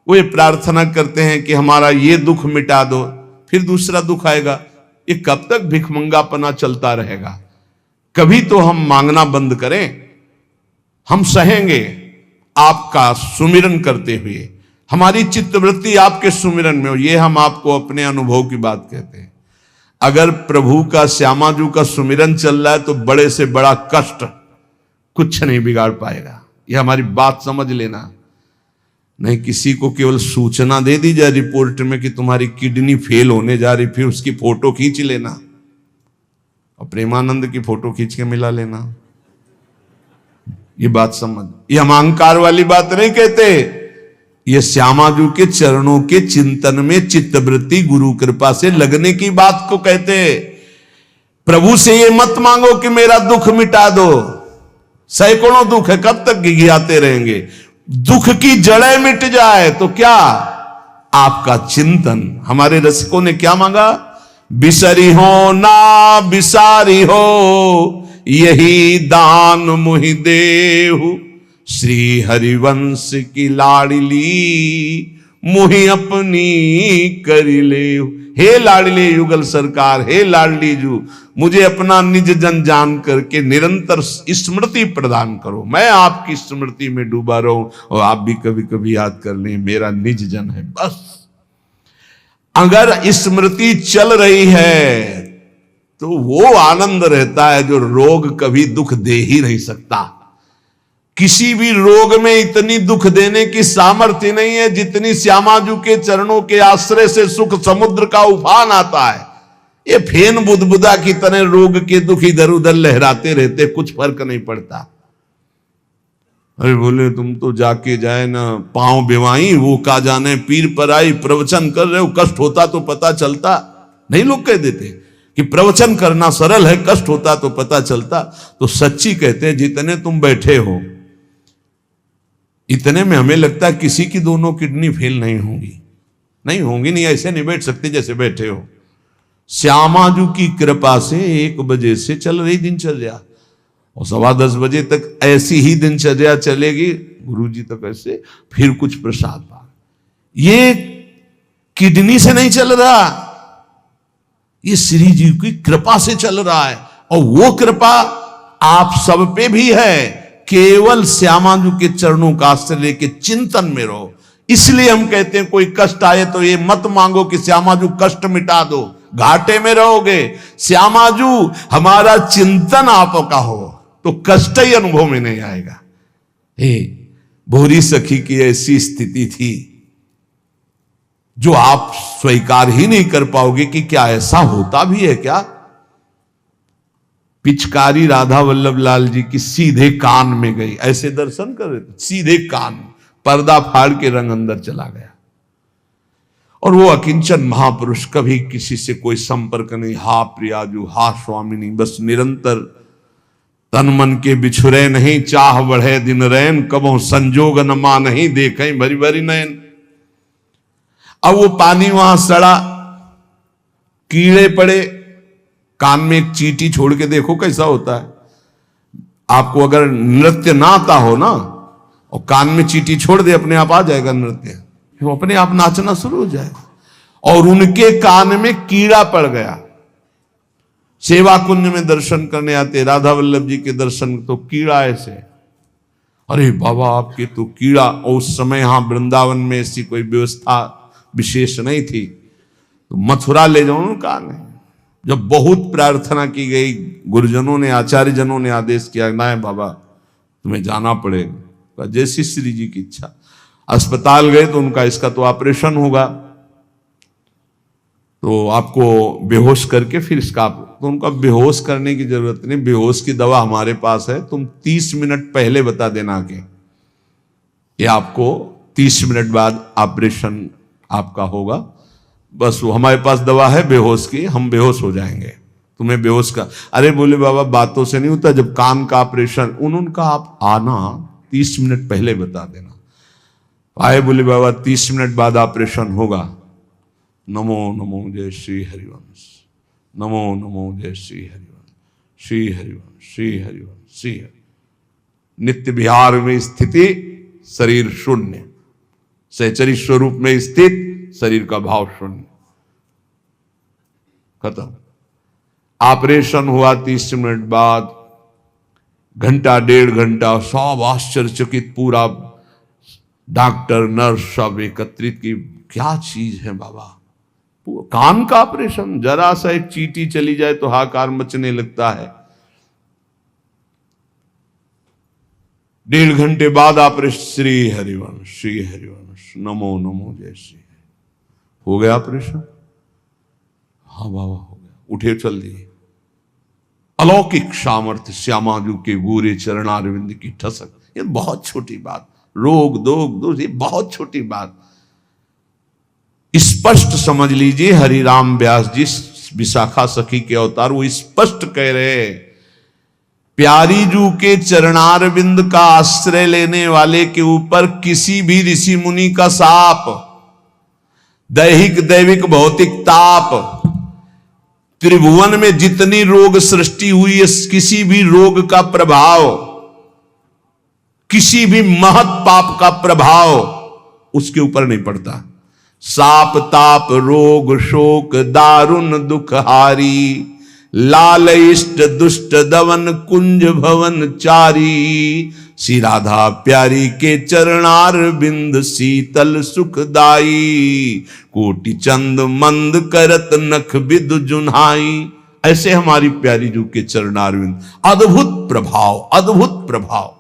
वो ये प्रार्थना करते हैं कि हमारा ये दुख मिटा दो, फिर दूसरा दुख आएगा। ये कब तक भिखमंगापना चलता रहेगा? कभी तो हम मांगना बंद करें। हम सहेंगे आपका सुमिरन करते हुए, हमारी चित्तवृत्ति आपके सुमिरन में हो। ये हम आपको अपने अनुभव की बात कहते हैं। अगर प्रभु का, श्यामाजू का सुमिरन चल रहा है तो बड़े से बड़ा कष्ट कुछ नहीं बिगाड़ पाएगा। यह हमारी बात समझ लेना। नहीं किसी को केवल सूचना दे दी जाए रिपोर्ट में कि तुम्हारी किडनी फेल होने जा रही, फिर उसकी फोटो खींच लेना और प्रेमानंद की फोटो खींच के मिला लेना। ये बात समझ, ये हम अहंकार वाली बात नहीं कहते। ये श्यामाजू के चरणों के चिंतन में चित्तवृत्ति गुरु कृपा से लगने की बात को कहते। प्रभु से ये मत मांगो कि मेरा दुख मिटा दो। सैकड़ों दुख है, कब तक गिघियाते रहेंगे? दुख की जड़ें मिट जाए तो क्या? आपका चिंतन। हमारे रसिकों ने क्या मांगा? बिसरी हो ना बिसारी हो, यही दान मुहि देहु। श्री हरिवंश की लाडली मुहि अपनी करी ले। हे लाडले युगल सरकार, हे लाडली जू, मुझे अपना निज जन जान करके निरंतर स्मृति प्रदान करो। मैं आपकी स्मृति में डूबा रहूं और आप भी कभी कभी याद कर लें, मेरा निज जन है। बस अगर स्मृति चल रही है तो वो आनंद रहता है जो रोग कभी दुख दे ही नहीं सकता। किसी भी रोग में इतनी दुख देने की सामर्थ्य नहीं है जितनी श्यामाजू के चरणों के आश्रय से सुख समुद्र का उफान आता है। ये फेन बुदबुदा की तरह रोग के दुख इधर उधर लहराते रहते, कुछ फर्क नहीं पड़ता। अरे बोले तुम तो जाके जाए ना पांव बेवाई, वो का जाने पीर पर आई, प्रवचन कर रहे हो, कष्ट होता तो पता चलता। नहीं लोग कह देते कि प्रवचन करना सरल है, कष्ट होता तो पता चलता। तो सच्ची कहते हैं जितने तुम बैठे हो इतने में हमें लगता है किसी की दोनों किडनी फेल नहीं होंगी। नहीं, ऐसे नहीं बैठ सकते जैसे बैठे हो। श्यामाजू की कृपा से 1 बजे से चल रही दिनचर्या और 10:15 बजे तक ऐसी ही दिनचर्या चलेगी, गुरुजी तक ऐसे, फिर कुछ प्रसाद पा। ये किडनी से नहीं चल रहा, ये श्री जी की कृपा से चल रहा है। और वो कृपा आप सब पे भी है। केवल श्यामाजू के चरणों का आश्रय लेके चिंतन में रहो। इसलिए हम कहते हैं कोई कष्ट आए तो ये मत मांगो कि श्यामाजू कष्ट मिटा दो, घाटे में रहोगे। श्यामाजू हमारा चिंतन आपका हो तो कष्ट ही अनुभव में नहीं आएगा। भोरी सखी की ऐसी स्थिति थी जो आप स्वीकार ही नहीं कर पाओगे कि क्या ऐसा होता भी है क्या? पिचकारी राधा वल्लभ लाल जी की सीधे कान में गई, ऐसे दर्शन कर रहे थे, सीधे कान, पर्दा फाड़ के रंग अंदर चला गया। और वो अकिंचन महापुरुष, कभी किसी से कोई संपर्क नहीं। हा प्रियाजू, हा स्वामिनी, बस निरंतर तन मन के बिछुरे नहीं, चाह बढ़े दिन रैन, कबो संजोग न मा नहीं, देखें भरी भरी नयन। अब वो पानी वहां सड़ा, कीड़े पड़े, कान में एक चींटी छोड़ के देखो कैसा होता है। आपको अगर नृत्य ना आता हो ना और कान में चींटी छोड़ दे, अपने आप आ जाएगा नृत्य, वो अपने आप नाचना शुरू हो जाएगा। और उनके कान में कीड़ा पड़ गया। सेवा कुंज में दर्शन करने आते राधा वल्लभ जी के दर्शन, तो कीड़ा ऐसे, अरे बाबा आपके तो कीड़ा। और उस समय यहां वृंदावन में ऐसी कोई व्यवस्था विशेष नहीं थी, तो मथुरा ले जाओ ना कान है। जब बहुत प्रार्थना की गई, गुरुजनों ने, आचार्य जनों ने आदेश किया, ना बाबा तुम्हें जाना पड़ेगा, जैसी श्री जी की इच्छा। अस्पताल गए तो उनका इसका तो ऑपरेशन होगा, तो आपको बेहोश करके फिर इसका, तो उनका बेहोश करने की जरूरत नहीं, बेहोश की दवा हमारे पास है, तुम 30 मिनट पहले बता देना कि आपको 30 मिनट बाद ऑपरेशन आपका होगा। बस वो हमारे पास दवा है बेहोश की, हम बेहोश हो जाएंगे, तुम्हें बेहोश का। अरे बोले बाबा बातों से नहीं होता, जब कान का ऑपरेशन, उनका आप आना 30 मिनट पहले बता देना। आए, बोले बाबा 30 मिनट बाद ऑपरेशन होगा। नमो नमो जय श्री हरिवंश, नमो नमो जय श्री हरिवंश, श्री हरिवंश, श्री हरिवंश, श्री हरि। नित्य विहार में स्थिति, शरीर शून्य, सहचरी स्वरूप में स्थित शरीर का भाव शून्य, खत्म। ऑपरेशन हुआ 30 मिनट बाद, घंटा 1.5 घंटा सब आश्चर्यचकित, पूरा डॉक्टर नर्स सब एकत्रित की क्या चीज है बाबा। कान का ऑपरेशन, जरा सा एक चींटी चली जाए तो हाहाकार मचने लगता है। 1.5 घंटे बाद ऑपरेशन, श्री हरिवंश नमो नमो जय श्री, हो गया ऑपरेशन। हाँ बाबा हो गया, उठे चल दिए। अलौकिक सामर्थ्य श्यामाजू के गोरे चरणारविंद की ठसक, ये बहुत छोटी बात, रोग दोष ये बहुत छोटी बात। स्पष्ट समझ लीजिए, हरिराम व्यास जी विशाखा सखी के अवतार, वो स्पष्ट कह रहे, प्यारी जू के चरणारविंद का आश्रय लेने वाले के ऊपर किसी भी ऋषि मुनि का शाप, दैहिक दैविक भौतिक ताप, त्रिभुवन में जितनी रोग सृष्टि हुई है, किसी भी रोग का प्रभाव, किसी भी महत पाप का प्रभाव उसके ऊपर नहीं पड़ता। साप ताप रोग शोक दारुण दुख हारी, लाल इष्ट दुष्ट दवन कुंज भवन चारी, श्री राधा प्यारी के चरणार बिंद शीतल सुखदाई, कोटि चंद मंद करत नख बिद जुन्हाई। ऐसे हमारी प्यारी जू के चरणार बिंद, अद्भुत प्रभाव, अद्भुत प्रभाव।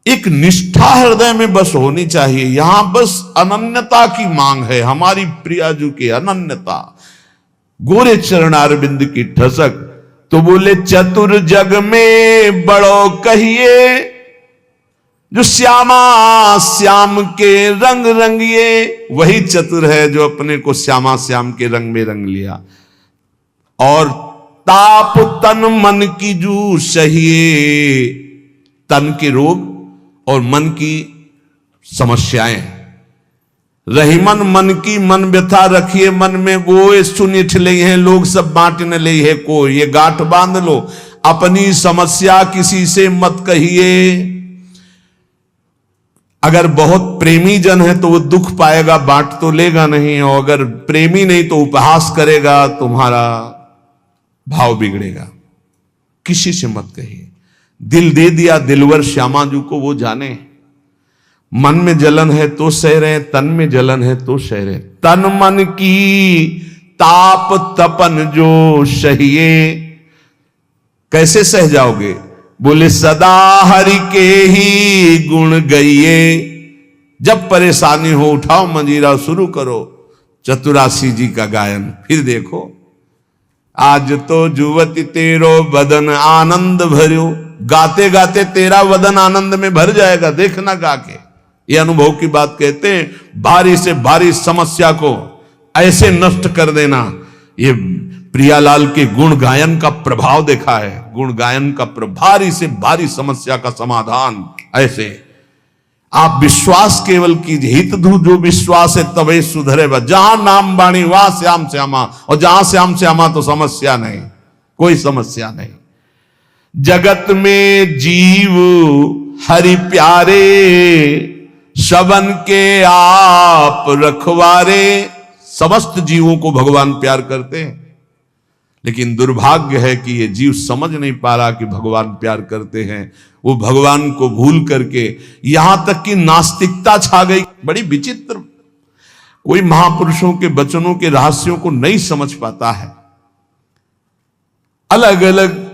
एक निष्ठा हृदय में बस होनी चाहिए, यहां बस अनन्यता की मांग है, हमारी प्रियाजू की अनन्यता, गोरे चरणारविंद की ठसक। तो बोले चतुर जग में बड़ो कहिए, जो श्यामा श्याम के रंग रंगिए, वही चतुर है जो अपने को श्यामा श्याम के रंग में रंग लिया। और ताप तन मन की जू सहिए, तन के रोग और मन की समस्याएं, रहीमन मन की मन व्यथा रखिए मन में, वो सुनिठ ले हैं लोग सब बांट न ले है को, ये गांठ बांध लो, अपनी समस्या किसी से मत कहिए। अगर बहुत प्रेमी जन है तो वो दुख पाएगा, बांट तो लेगा नहीं, और अगर प्रेमी नहीं तो उपहास करेगा, तुम्हारा भाव बिगड़ेगा। किसी से मत कहिए। दिल दे दिया दिलवर श्यामाजू को, वो जाने। मन में जलन है तो सह रहे, तन में जलन है तो सह रहे। तन मन की ताप तपन जो सहिए, कैसे सह जाओगे? बोले सदा हरि के ही गुण गइए। जब परेशानी हो उठाओ मंजीरा, शुरू करो चतुरासी जी का गायन। फिर देखो, आज तो जुवती तेरो बदन आनंद भर्यो, गाते गाते तेरा वदन आनंद में भर जाएगा, देखना गा के। ये अनुभव की बात कहते हैं। भारी से भारी समस्या को ऐसे नष्ट कर देना, ये प्रियालाल के गुण गायन का प्रभाव देखा है। गुण गायन का भारी से भारी समस्या का समाधान ऐसे। आप विश्वास केवल कीजिए, हित धू जो विश्वास है तबे सुधरे। जहां नाम बाणी वहां श्याम श्यामा, और जहां श्याम श्यामा तो समस्या नहीं, कोई समस्या नहीं। जगत में जीव हरि प्यारे, सबन के आप रखवारे। समस्त जीवों को भगवान प्यार करते हैं, लेकिन दुर्भाग्य है कि ये जीव समझ नहीं पा रहा कि भगवान प्यार करते हैं। वो भगवान को भूल करके यहां तक कि नास्तिकता छा गई। बड़ी विचित्र, कोई महापुरुषों के वचनों के रहस्यों को नहीं समझ पाता है। अलग अलग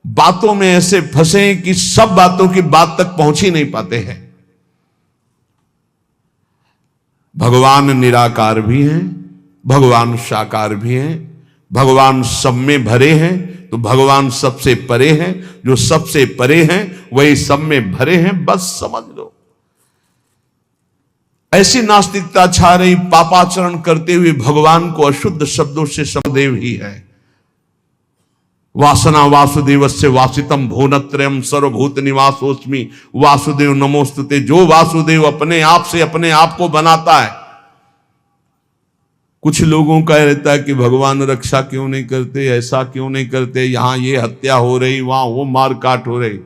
बातों में ऐसे फंसे कि सब बातों की बात तक पहुंच ही नहीं पाते हैं। भगवान निराकार भी हैं, भगवान साकार भी हैं, भगवान सब में भरे हैं, तो भगवान सबसे परे हैं। जो सबसे परे हैं वही सब में भरे हैं, बस समझ लो। ऐसी नास्तिकता छा रही, पापाचरण करते हुए भगवान को अशुद्ध शब्दों से समदेव ही है। वासना वासुदेवस्य वासितम भुवनत्रयम् सर्वभूत निवासोस्मि वासुदेव नमोस्तुते। जो वासुदेव अपने आप से अपने आप को बनाता है। कुछ लोगों का रहता है कि भगवान रक्षा क्यों नहीं करते, ऐसा क्यों नहीं करते, यहां ये हत्या हो रही, वहां वो मार काट हो रही।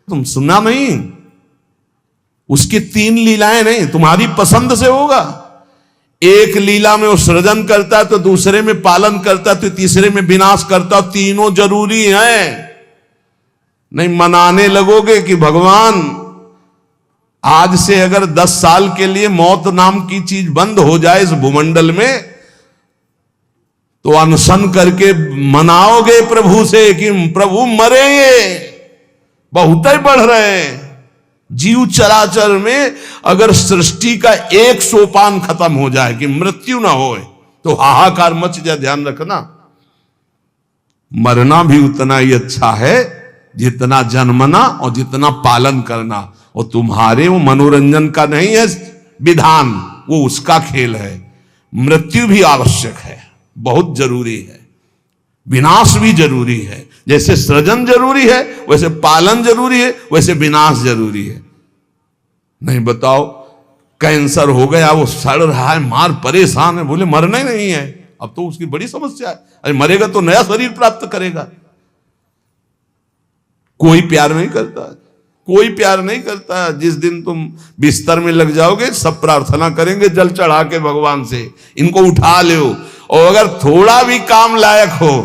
तुम सुना नहीं? उसकी 3 लीलाएं नहीं, तुम्हारी पसंद से होगा। एक लीला में वो सृजन करता है, तो दूसरे में पालन करता है, तो तीसरे में विनाश करता है। तीनों जरूरी हैं। नहीं मनाने लगोगे कि भगवान आज से अगर 10 साल के लिए मौत नाम की चीज बंद हो जाए इस भूमंडल में, तो अनशन करके मनाओगे प्रभु से कि प्रभु मरेंगे, बहुत ही बढ़ रहे हैं। जीव चराचर में अगर सृष्टि का एक सोपान खत्म हो जाए कि मृत्यु ना हो, तो हाहाकार मच जाए। ध्यान रखना, मरना भी उतना ही अच्छा है जितना जन्मना और जितना पालन करना। और तुम्हारे वो मनोरंजन का नहीं है विधान, वो उसका खेल है। मृत्यु भी आवश्यक है, बहुत जरूरी है। विनाश भी जरूरी है। जैसे सृजन जरूरी है, वैसे पालन जरूरी है, वैसे विनाश जरूरी है। नहीं बताओ, कैंसर हो गया, वो सड़ रहा है, मार परेशान है, बोले मरना ही नहीं है, अब तो उसकी बड़ी समस्या है। अरे मरेगा तो नया शरीर प्राप्त करेगा। कोई प्यार नहीं करता, कोई प्यार नहीं करता। जिस दिन तुम बिस्तर में लग जाओगे, सब प्रार्थना करेंगे जल चढ़ा के भगवान से, इनको उठा लो। और अगर थोड़ा भी काम लायक हो,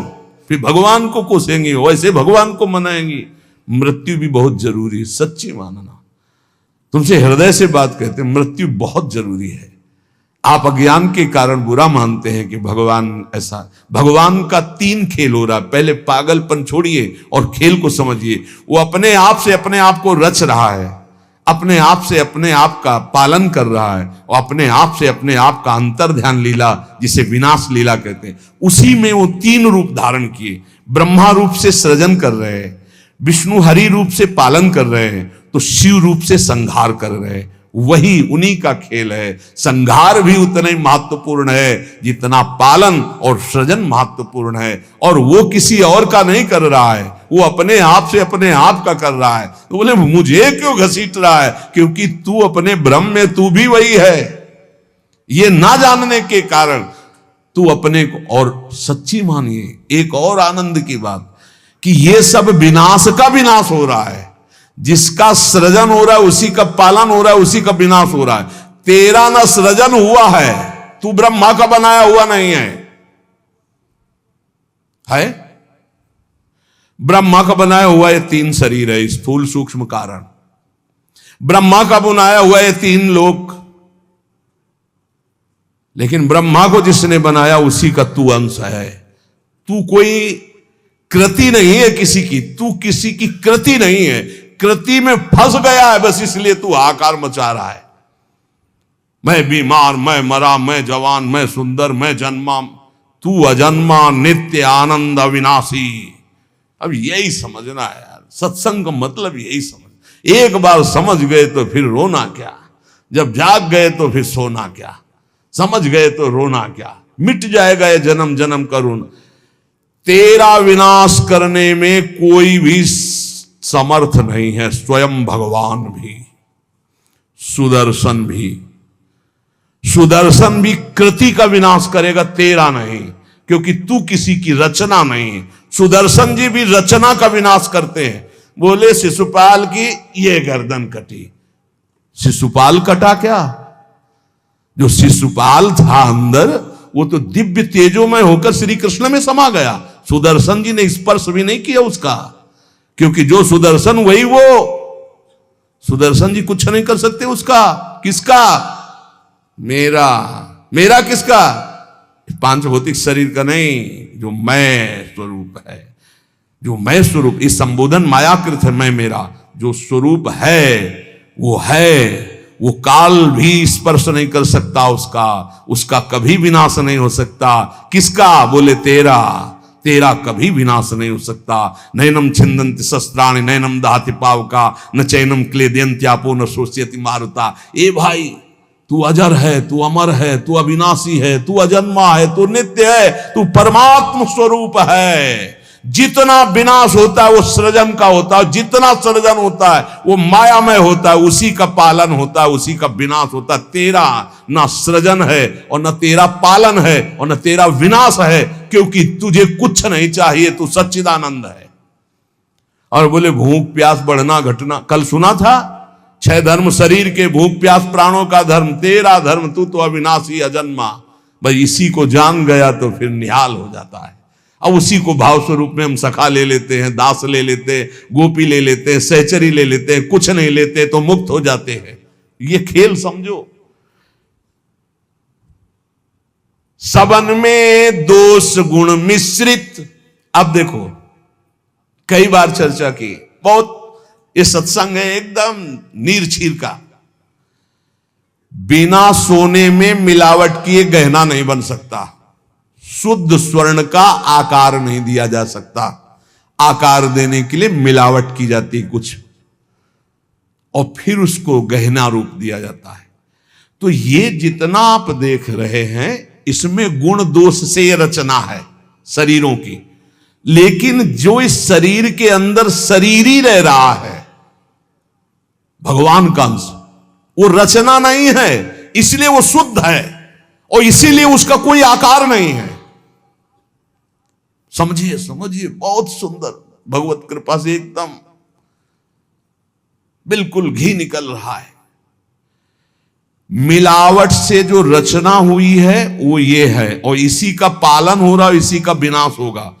फिर भगवान को कोसेंगे, वैसे भगवान को मनाएंगी। मृत्यु भी बहुत जरूरी है, सच्ची मानना। तुमसे हृदय से बात कहते हैं, मृत्यु बहुत जरूरी है। आप अज्ञान के कारण बुरा मानते हैं कि भगवान ऐसा। भगवान का 3 खेल हो रहा है। पहले पागलपन छोड़िए और खेल को समझिए। वो अपने आप से अपने आप को रच रहा है, अपने आप से अपने आप का पालन कर रहा है, और अपने आप से अपने आप का अंतर ध्यान लीला, जिसे विनाश लीला कहते हैं, उसी में वो 3 रूप धारण किए। ब्रह्मा रूप से सृजन कर रहे हैं, विष्णु हरि रूप से पालन कर रहे हैं, तो शिव रूप से संहार कर रहे हैं। वही उन्हीं का खेल है। संहार भी उतना ही महत्वपूर्ण है जितना पालन और सृजन महत्वपूर्ण है। और वो किसी और का नहीं कर रहा है, वो अपने आप से अपने आप का कर रहा है। तो बोले मुझे क्यों घसीट रहा है? क्योंकि तू अपने ब्रह्म में तू भी वही है। ये ना जानने के कारण तू अपने को, और सच्ची मानिए एक और आनंद की बात, कि ये सब विनाश का विनाश हो रहा है। जिसका सृजन हो रहा है उसी का पालन हो रहा है, उसी का विनाश हो रहा है। तेरा ना सृजन हुआ है, तू ब्रह्मा का बनाया हुआ नहीं है। ब्रह्मा का बनाया हुआ ये 3 शरीर है, स्थूल सूक्ष्म कारण। ब्रह्मा का बनाया हुआ ये 3 लोक। लेकिन ब्रह्मा को जिसने बनाया उसी का तू अंश है। तू कोई कृति नहीं है किसी की, तू किसी की कृति नहीं है। कृति में फंस गया है, बस इसलिए तू हाहाकार मचा रहा है। मैं बीमार, मैं मरा, मैं जवान, मैं सुंदर, मैं जन्मा। तू अजन्मा, नित्य आनंद अविनाशी। अब यही समझना है यार, सत्संग का मतलब यही समझ। एक बार समझ गए तो फिर रोना क्या, जब जाग गए तो फिर सोना क्या, समझ गए तो रोना क्या, मिट जाएगा ये जन्म जन्म का रोना। तेरा विनाश करने में कोई भी समर्थ नहीं है, स्वयं भगवान भी, सुदर्शन भी। सुदर्शन भी कृति का विनाश करेगा, तेरा नहीं, क्योंकि तू किसी की रचना नहीं। सुदर्शन जी भी रचना का विनाश करते हैं। बोले शिशुपाल की ये गर्दन कटी, शिशुपाल कटा क्या? जो शिशुपाल था अंदर, वो तो दिव्य तेजोमय होकर श्री कृष्ण में समा गया। सुदर्शन जी ने स्पर्श भी नहीं किया उसका, क्योंकि जो सुदर्शन वही वो। सुदर्शन जी कुछ नहीं कर सकते उसका। किसका? मेरा। मेरा किसका? 5 भौतिक शरीर का नहीं, जो मैं स्वरूप है। जो मैं स्वरूप, इस संबोधन मायाकृत है। मैं मेरा जो स्वरूप है वो है। वो काल भी स्पर्श नहीं कर सकता उसका, उसका कभी विनाश नहीं हो सकता। किसका? बोले तेरा। तेरा कभी विनाश नहीं हो सकता। नैनम छिंदन्ति शस्त्राणि नैनम दहति पावका न चैनम क्लेदयन्त्यापो न शोष्यति मारुता। ए भाई, तू अजर है, तू अमर है, तू अविनाशी है, तू अजन्मा है, तू नित्य है, तू परमात्म स्वरूप है। जितना विनाश होता है वो सृजन का होता है, जितना सृजन होता है वो मायामय होता है, उसी का पालन होता है, उसी का विनाश होता है। तेरा ना सृजन है और न तेरा पालन है और न तेरा विनाश है, क्योंकि तुझे कुछ नहीं चाहिए, तू सच्चिदानंद है। और बोले भूख प्यास बढ़ना घटना, कल सुना था छह धर्म शरीर के, भूख प्यास प्राणों का धर्म, तेरा धर्म तू तो अविनाशी अजन्मा। भाई इसी को जान गया तो फिर निहाल हो जाता है। अब उसी को भाव स्वरूप में हम सखा ले लेते हैं, दास ले लेते हैं, गोपी ले लेते हैं, सहचरी ले लेते हैं, कुछ नहीं लेते तो मुक्त हो जाते हैं। ये खेल समझो। सबन में दोष गुण मिश्रित। अब देखो, कई बार चर्चा की, बहुत ये सत्संग है एकदम नीर छीर का। बिना सोने में मिलावट किए गहना नहीं बन सकता। शुद्ध स्वर्ण का आकार नहीं दिया जा सकता। आकार देने के लिए मिलावट की जाती है कुछ, और फिर उसको गहना रूप दिया जाता है। तो ये जितना आप देख रहे हैं, इसमें गुण दोष से रचना है शरीरों की। लेकिन जो इस शरीर के अंदर शरीर ही रह रहा है, भगवान का अंश, वो रचना नहीं है, इसलिए वो शुद्ध है और इसीलिए उसका कोई आकार नहीं है। समझिए समझिए, बहुत सुंदर, भगवत कृपा से एकदम बिल्कुल घी निकल रहा है। मिलावट से जो रचना हुई है वो ये है, और इसी का पालन हो रहा है, इसी का विनाश होगा।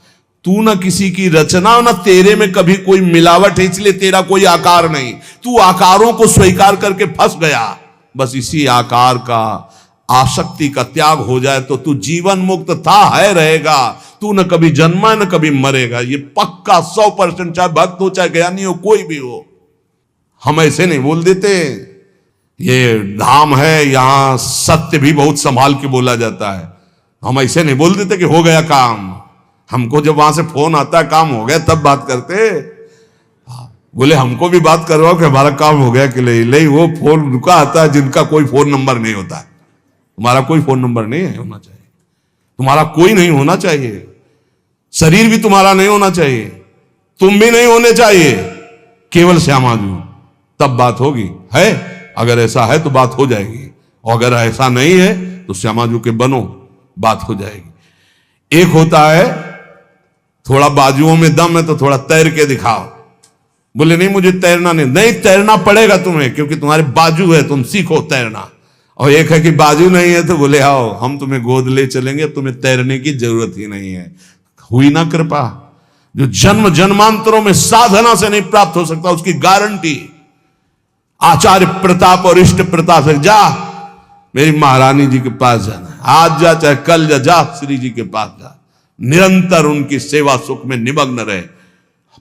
तू न किसी की रचना, न तेरे में कभी कोई मिलावट है, इसलिए तेरा कोई आकार नहीं। तू आकारों को स्वीकार करके फंस गया। बस इसी आकार का, आसक्ति का त्याग हो जाए तो तू जीवन मुक्त था, है, रहेगा। तू न कभी जन्मा न कभी मरेगा। ये पक्का 100%, चाहे भक्त हो चाहे ज्ञानी हो, कोई भी हो। हम ऐसे नहीं बोल देते। ये धाम है, यहां सत्य भी बहुत संभाल के बोला जाता है। हम ऐसे नहीं बोल देते कि हो गया काम। हमको जब वहां से फोन आता है काम हो गया तब बात करते। बोले हमको भी बात करवाओ कि हमारा काम हो गया कि नहीं। वो फोन रुका आता है जिनका कोई फोन नंबर नहीं होता है। तुम्हारा कोई फोन नंबर नहीं है, होना चाहिए। तुम्हारा कोई नहीं होना चाहिए। शरीर भी तुम्हारा नहीं होना चाहिए, तुम भी नहीं होने चाहिए, केवल श्यामाजू, तब बात होगी। है, अगर ऐसा है तो बात हो जाएगी, और अगर ऐसा नहीं है तो श्यामाजू के बनो, बात हो जाएगी। एक होता है थोड़ा बाजुओं में दम है तो थोड़ा तैर के दिखाओ। बोले नहीं मुझे तैरना नहीं, तैरना पड़ेगा तुम्हें, क्योंकि तुम्हारे बाजू है, तुम सीखो तैरना। और एक है कि बाजू नहीं है तो बोले आओ हम तुम्हें गोद ले चलेंगे, तुम्हें तैरने की जरूरत ही नहीं है। हुई ना कृपा। जो जन्म जन्मांतरों में साधना से नहीं प्राप्त हो सकता, उसकी गारंटी आचार्य प्रताप और इष्ट प्रताप से। जा मेरी महारानी जी के पास जाना, आज जा चाहे कल जा श्री जी के पास जा, निरंतर उनकी सेवा सुख में निमग्न रहे।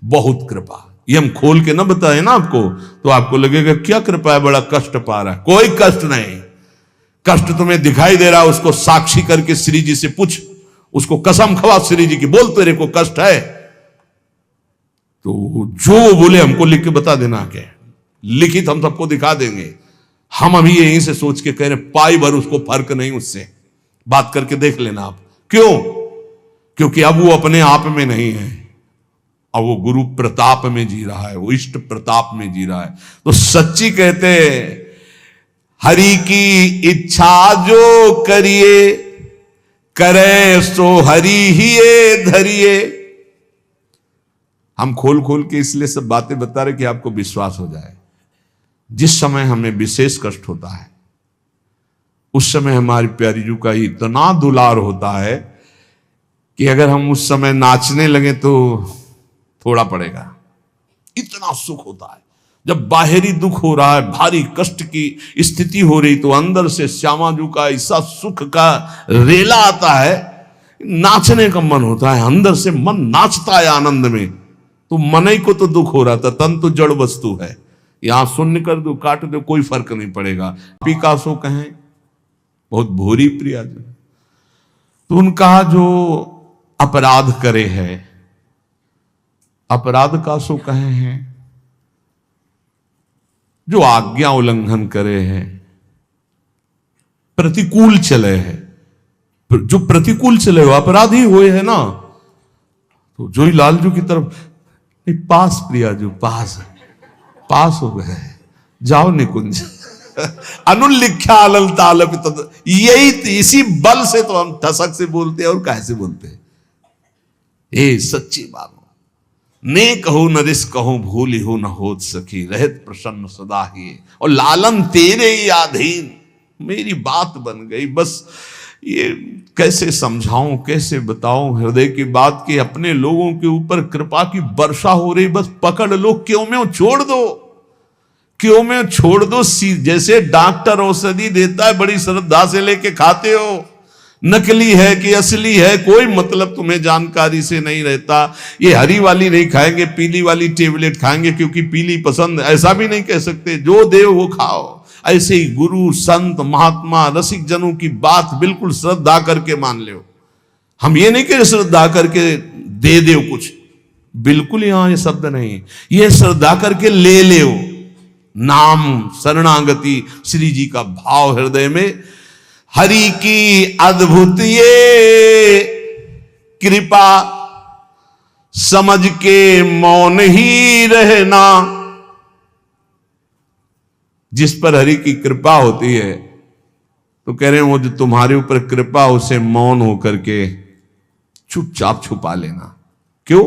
बहुत कृपा। ये हम खोल के ना बताए ना आपको तो आपको लगेगा क्या कृपा है, बड़ा कष्ट पा रहा है। कोई कष्ट नहीं। कष्ट तुम्हें दिखाई दे रहा है, उसको साक्षी करके श्री जी से पूछ, उसको कसम खवा श्री जी की, बोल तेरे को कष्ट है तो जो बोले हमको लिख के बता देना। क्या लिखित हम सबको दिखा देंगे। हम अभी यहीं से सोच के कह रहे पाई भर उसको फर्क नहीं, उससे बात करके देख लेना आप। क्यों? क्योंकि अब वो अपने आप में नहीं है, अब वो गुरु प्रताप में जी रहा है, वो इष्ट प्रताप में जी रहा है। तो सच्ची कहते हरि की इच्छा जो करिए, करे सो हरि ही धरिए। हम खोल खोल के इसलिए सब बातें बता रहे कि आपको विश्वास हो जाए। जिस समय हमें विशेष कष्ट होता है उस समय हमारी प्यारी जू का इतना दुलार होता है कि अगर हम उस समय नाचने लगे तो थोड़ा पड़ेगा। इतना सुख होता है। जब बाहरी दुख हो रहा है, भारी कष्ट की स्थिति हो रही, तो अंदर से श्यामाजू का ऐसा सुख का रेला आता है, नाचने का मन होता है। अंदर से मन नाचता है आनंद में। तो मन ही को तो दुख हो रहा था, तन तो जड़ वस्तु है। यहां शून्य कर दो, काट दो, कोई फर्क नहीं पड़ेगा। पिकासो कहें बहुत भूरी प्रिया जो, तो उनका जो अपराध करे है, अपराध का सो कहे हैं, जो आज्ञा उल्लंघन करे हैं, प्रतिकूल चले हैं, जो प्रतिकूल चले हो अपराधी हुए है ना। तो जो ही लालजू की तरफ नहीं, पास प्रिया जो पास हो गए, जाओ निकुंज अनुल्लिख्या अलल तालपित। यही इसी बल से तो हम ठसक से बोलते हैं और कैसे बोलते हैं। ये सच्ची बात। ने कहो न रिस कहो भूली हो न होत सखी, रहत प्रसन्न सदा ही, और लालन तेरे ही अधीन। मेरी बात बन गई। बस ये कैसे समझाऊं, कैसे बताऊं हृदय की बात कि अपने लोगों के ऊपर कृपा की वर्षा हो रही, बस पकड़ लो, क्यों में छोड़ दो, क्यों में छोड़ दो। जैसे डॉक्टर औषधि देता है, बड़ी श्रद्धा से लेके खाते हो, नकली है कि असली है कोई मतलब तुम्हें जानकारी से नहीं रहता। ये हरी वाली नहीं खाएंगे, पीली वाली टेबलेट खाएंगे क्योंकि पीली पसंद, ऐसा भी नहीं कह सकते। जो दे वो खाओ। ऐसे ही गुरु संत महात्मा रसिक जनों की बात बिल्कुल श्रद्धा करके मान लो। हम ये नहीं कह रहे श्रद्धा करके दे दो कुछ, बिल्कुल यहां ये शब्द नहीं। ये श्रद्धा करके ले लो। नाम शरणागति श्री जी का भाव हृदय में। हरि की अद्भुत ये कृपा, समझ के मौन ही रहना। जिस पर हरि की कृपा होती है तो कह रहे हैं वो जो तुम्हारे ऊपर कृपा, उसे मौन होकर के चुपचाप छुपा लेना। क्यों?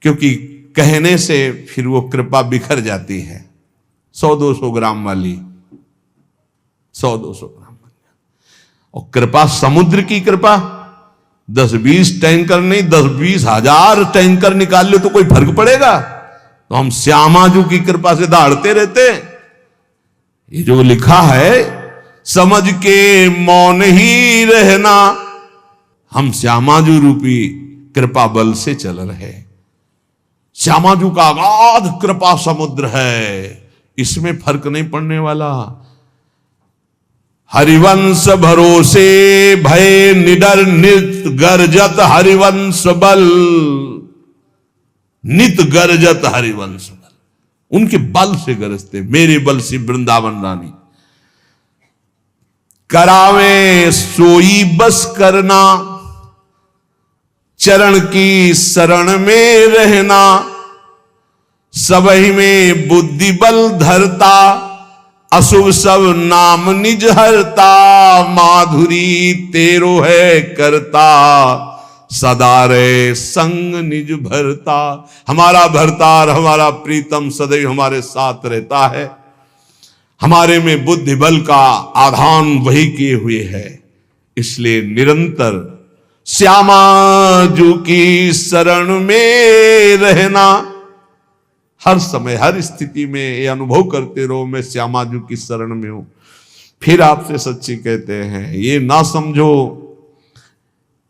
क्योंकि कहने से फिर वो कृपा बिखर जाती है। 100-200 ग्राम वाली, 100-200 ग्राम वाली। और कृपा समुद्र की कृपा 10-20 टैंकर नहीं, 10-20 हजार टैंकर निकाल लो तो कोई फर्क पड़ेगा? तो हम श्यामाजू की कृपा से दहाड़ते रहते। ये जो लिखा है समझ के मौन ही रहना, हम श्यामाजू रूपी कृपा बल से चल रहे। श्यामाजू का अगाध कृपा समुद्र है, इसमें फर्क नहीं पड़ने वाला। हरिवंश भरोसे भय निडर नित गरजत हरिवंश बल, नित गरजत हरिवंश बल। उनके बल से गरजते, मेरे बल से वृंदावन रानी। करावे सोई बस करना, चरण की शरण में रहना। सबही में बुद्धि बल धरता, अशुभ सब नाम निज हरता। माधुरी तेरो है करता, सदा रे संग निज भरता। हमारा भरतार, हमारा प्रीतम सदैव हमारे साथ रहता है। हमारे में बुद्धि बल का आधान वही किए हुए है। इसलिए निरंतर श्यामाजू की शरण में रहना। हर समय हर स्थिति में ये अनुभव करते रहो, मैं श्यामाजू की शरण में हूं। फिर आपसे सच्ची कहते हैं, ये ना समझो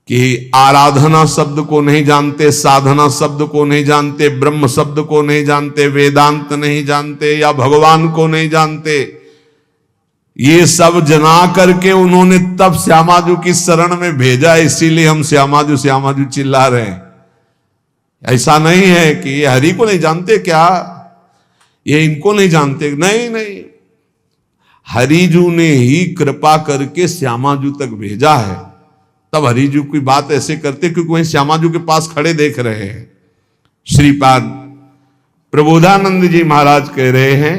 कि आराधना शब्द को नहीं जानते, साधना शब्द को नहीं जानते, ब्रह्म शब्द को नहीं जानते, वेदांत नहीं जानते, या भगवान को नहीं जानते। ये सब जना करके उन्होंने तब श्यामाजू की शरण में भेजा, इसीलिए हम श्यामाजू श्यामाजू चिल्ला रहे हैं। ऐसा नहीं है कि ये हरि को नहीं जानते क्या, ये इनको नहीं जानते, नहीं नहीं। हरिजू ने ही कृपा करके श्यामाजू तक भेजा है। तब हरिजू की बात ऐसे करते क्योंकि वहीं श्यामाजू के पास खड़े देख रहे हैं। श्रीपाद प्रबोधानंद जी महाराज कह रहे हैं,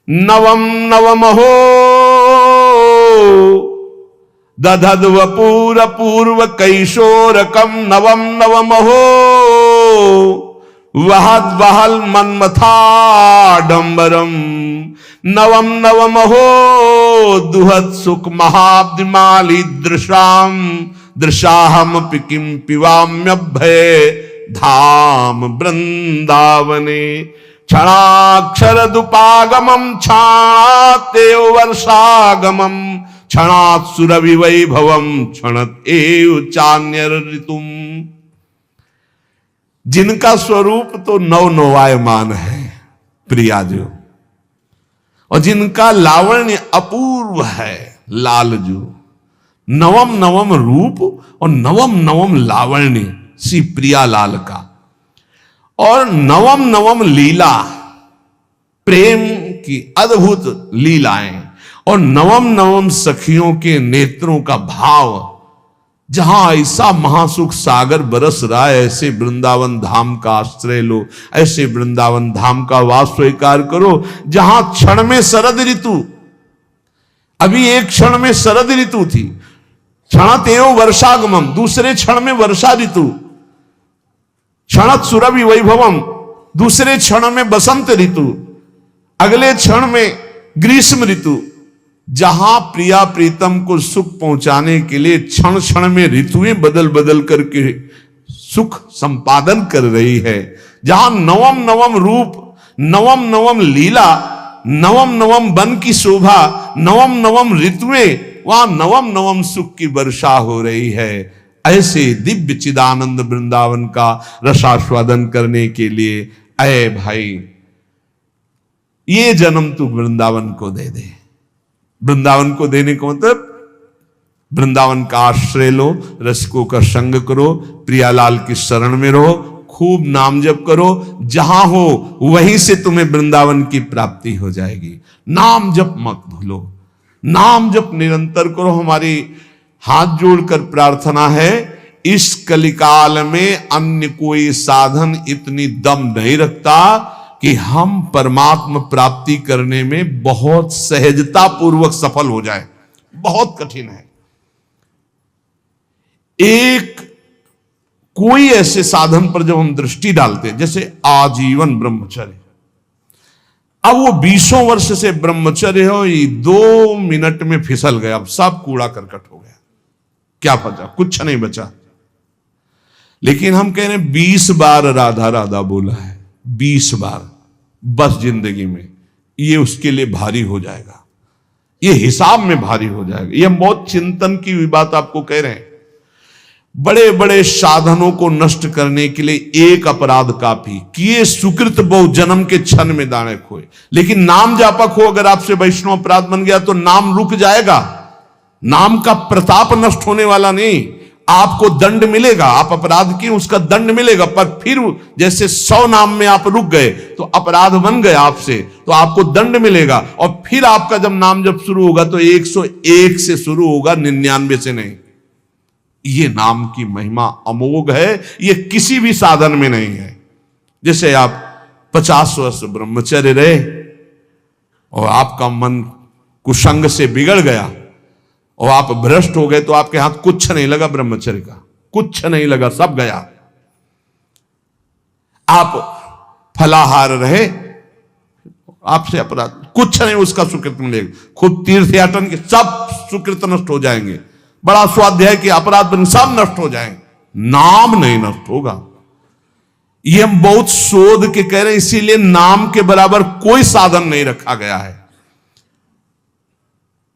नवम नवम हो दधद वपूर पूर्व कैशोरकम। नवम नवम हो वहद वहल मन्मथाडंबरम। नवम नवम हो दुहत सुख महाब्दिमाली दृशाम। दृशाहम पिकिम पिवाम्यभय धाम वृंदावने। क्षणाक्षर दुपागमम क्षणातेव वर्षागमम। क्षणात् सुरभि वैभवम क्षणत एव चान्यर ऋतुम। जिनका स्वरूप तो नवनवायमान है प्रियाजू, और जिनका लावण्य अपूर्व है लालजू। नवम नवम रूप और नवम नवम लावण्य श्री प्रिया लाल का, और नवम नवम लीला, प्रेम की अद्भुत लीलाएं, और नवम नवम सखियों के नेत्रों का भाव। जहां ऐसा महासुख सागर बरस रहा है, ऐसे वृंदावन धाम का आश्रय लो, ऐसे वृंदावन धाम का वास स्वीकार करो, जहां क्षण में शरद ऋतु, अभी एक क्षण में शरद ऋतु थी, क्षण तेव वर्षागमम, दूसरे क्षण में वर्षा ऋतु, क्षणत सुरभि वैभवम, दूसरे क्षण में बसंत ऋतु, अगले क्षण में ग्रीष्म ऋतु। जहां प्रिया प्रीतम को सुख पहुंचाने के लिए क्षण क्षण में ऋतुएं बदल बदल करके सुख संपादन कर रही है, जहां नवम नवम रूप, नवम नवम लीला, नवम नवम वन की शोभा, नवम नवम ऋतुएं, वहां नवम नवम सुख की वर्षा हो रही है। ऐसे दिव्य चिदानंद वृंदावन का रसास्वादन करने के लिए अय भाई, ये जन्म तू वृंदावन को दे दे। वृंदावन को देने को मतलब वृंदावन का आश्रय लो, रसिकों का संग करो, प्रियालाल की शरण में रहो, खूब नाम जप करो, जहां हो वहीं से तुम्हें वृंदावन की प्राप्ति हो जाएगी। नाम जप मत भूलो, नाम जप निरंतर करो। हमारी हाथ जोड़कर प्रार्थना है, इस कलिकाल में अन्य कोई साधन इतनी दम नहीं रखता कि हम परमात्मा प्राप्ति करने में बहुत सहजता पूर्वक सफल हो जाए। बहुत कठिन है। एक कोई ऐसे साधन पर जब हम दृष्टि डालते हैं, जैसे आजीवन ब्रह्मचर्य, अब वो 20 वर्ष से ब्रह्मचर्य हो, ये 2 मिनट में फिसल गया, अब सब कूड़ा करकट हो गया, क्या बचा? कुछ नहीं बचा। लेकिन हम कह रहे हैं 20 बार राधा राधा बोला है, 20 बार बस जिंदगी में, ये उसके लिए भारी हो जाएगा, ये हिसाब में भारी हो जाएगा। ये हम बहुत चिंतन की हुई बात आपको कह रहे हैं। बड़े बड़े साधनों को नष्ट करने के लिए एक अपराध काफी, किए सुकृत बहु जन्म के क्षण में दाने खोए। लेकिन नाम जापक हो, अगर आपसे वैष्णव अपराध बन गया तो नाम रुक जाएगा, नाम का प्रताप नष्ट होने वाला नहीं। आपको दंड मिलेगा, आप अपराध किए उसका दंड मिलेगा, पर फिर जैसे 100 नाम में आप रुक गए तो अपराध बन गए आपसे, तो आपको दंड मिलेगा। और फिर आपका जब नाम जब शुरू होगा तो 101 से शुरू होगा, 99 से नहीं। ये नाम की महिमा अमोघ है, ये किसी भी साधन में नहीं है। जैसे आप 50 वर्ष ब्रह्मचर्य रहे और आपका मन कुसंग से बिगड़ गया और आप भ्रष्ट हो गए, तो आपके हाथ कुछ नहीं लगा, ब्रह्मचर्य का कुछ नहीं लगा, सब गया। आप फलाहार रहे, आपसे अपराध कुछ नहीं, उसका सुकृत मिलेगा। खूब तीर्थ याटन के सब सुकृत नष्ट हो जाएंगे, बड़ा स्वाध्याय के अपराध सब नष्ट हो जाएंगे, नाम नहीं नष्ट होगा। ये हम बहुत शोध के कह रहे हैं, इसीलिए नाम के बराबर कोई साधन नहीं रखा गया है।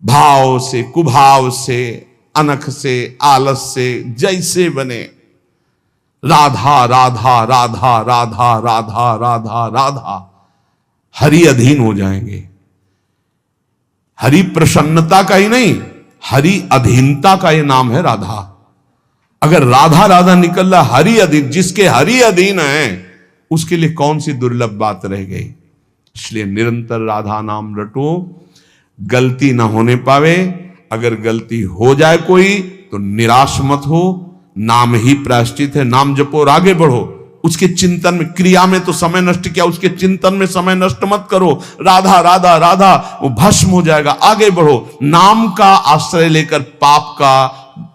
भाव से, कुभाव से, अनख से, आलस से, जैसे बने, राधा राधा राधा राधा राधा राधा राधा, हरि अधीन हो जाएंगे। हरि प्रसन्नता का ही नहीं, हरि अधीनता का ये नाम है राधा। अगर राधा राधा निकल रहा, हरि अधीन, जिसके हरि अधीन है उसके लिए कौन सी दुर्लभ बात रह गई। इसलिए निरंतर राधा नाम रटो, गलती ना होने पावे। अगर गलती हो जाए कोई तो निराश मत हो, नाम ही प्रायश्चित है। नाम जपो और आगे बढ़ो। उसके चिंतन में, क्रिया में तो समय नष्ट किया, उसके चिंतन में समय नष्ट मत करो। राधा राधा राधा, वो भस्म हो जाएगा, आगे बढ़ो। नाम का आश्रय लेकर पाप का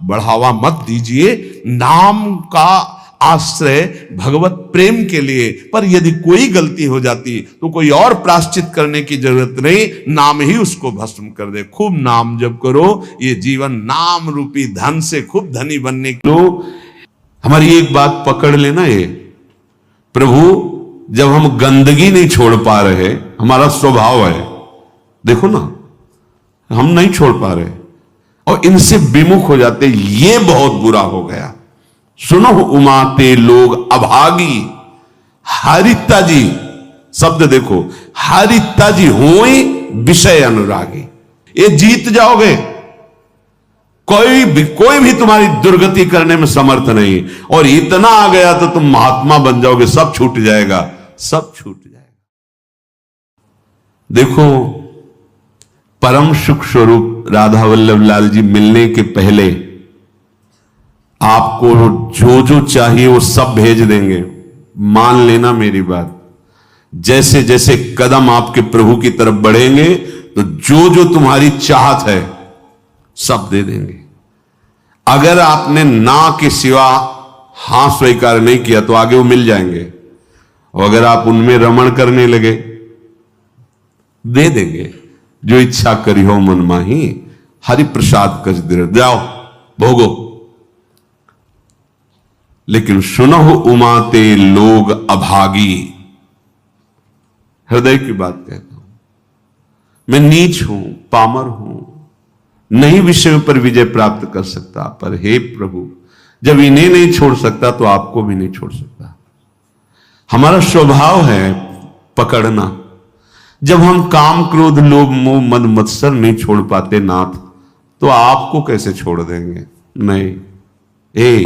बढ़ावा मत दीजिए, नाम का आश्रय भगवत प्रेम के लिए। पर यदि कोई गलती हो जाती तो कोई और प्रायश्चित करने की जरूरत नहीं, नाम ही उसको भस्म कर दे। खूब नाम जप करो, ये जीवन नाम रूपी धन से खूब धनी बनने के लोग। हमारी एक बात पकड़ लेना, ये प्रभु जब हम गंदगी नहीं छोड़ पा रहे, हमारा स्वभाव है, देखो ना, हम नहीं छोड़ पा रहे और इनसे विमुख हो जाते, ये बहुत बुरा हो गया। सुनो उमाते लोग अभागी, हरिता जी शब्द देखो, हरिता जी होई विषय अनुरागी। ये जीत जाओगे, कोई भी तुम्हारी दुर्गति करने में समर्थ नहीं। और इतना आ गया तो तुम महात्मा बन जाओगे, सब छूट जाएगा, सब छूट जाएगा। देखो, परम सुख स्वरूप राधा वल्लभ लाल जी मिलने के पहले आपको जो जो चाहिए वो सब भेज देंगे, मान लेना मेरी बात। जैसे जैसे कदम आपके प्रभु की तरफ बढ़ेंगे तो जो जो तुम्हारी चाहत है सब दे देंगे। अगर आपने ना के सिवा हां स्वीकार नहीं किया तो आगे वो मिल जाएंगे, और अगर आप उनमें रमण करने लगे दे देंगे। जो इच्छा करी हो मन माही, हरि प्रसाद कछ दे, जाओ भोगो। लेकिन सुनहु उमाते लोग अभागी, हृदय की बात कहता हूं, मैं नीच हूं, पामर हूं, नहीं विषयों पर विजय प्राप्त कर सकता, पर हे प्रभु जब इन्हें नहीं छोड़ सकता तो आपको भी नहीं छोड़ सकता। हमारा स्वभाव है पकड़ना। जब हम काम क्रोध लोभ मोह मद मत्सर नहीं छोड़ पाते नाथ, तो आपको कैसे छोड़ देंगे? नहीं,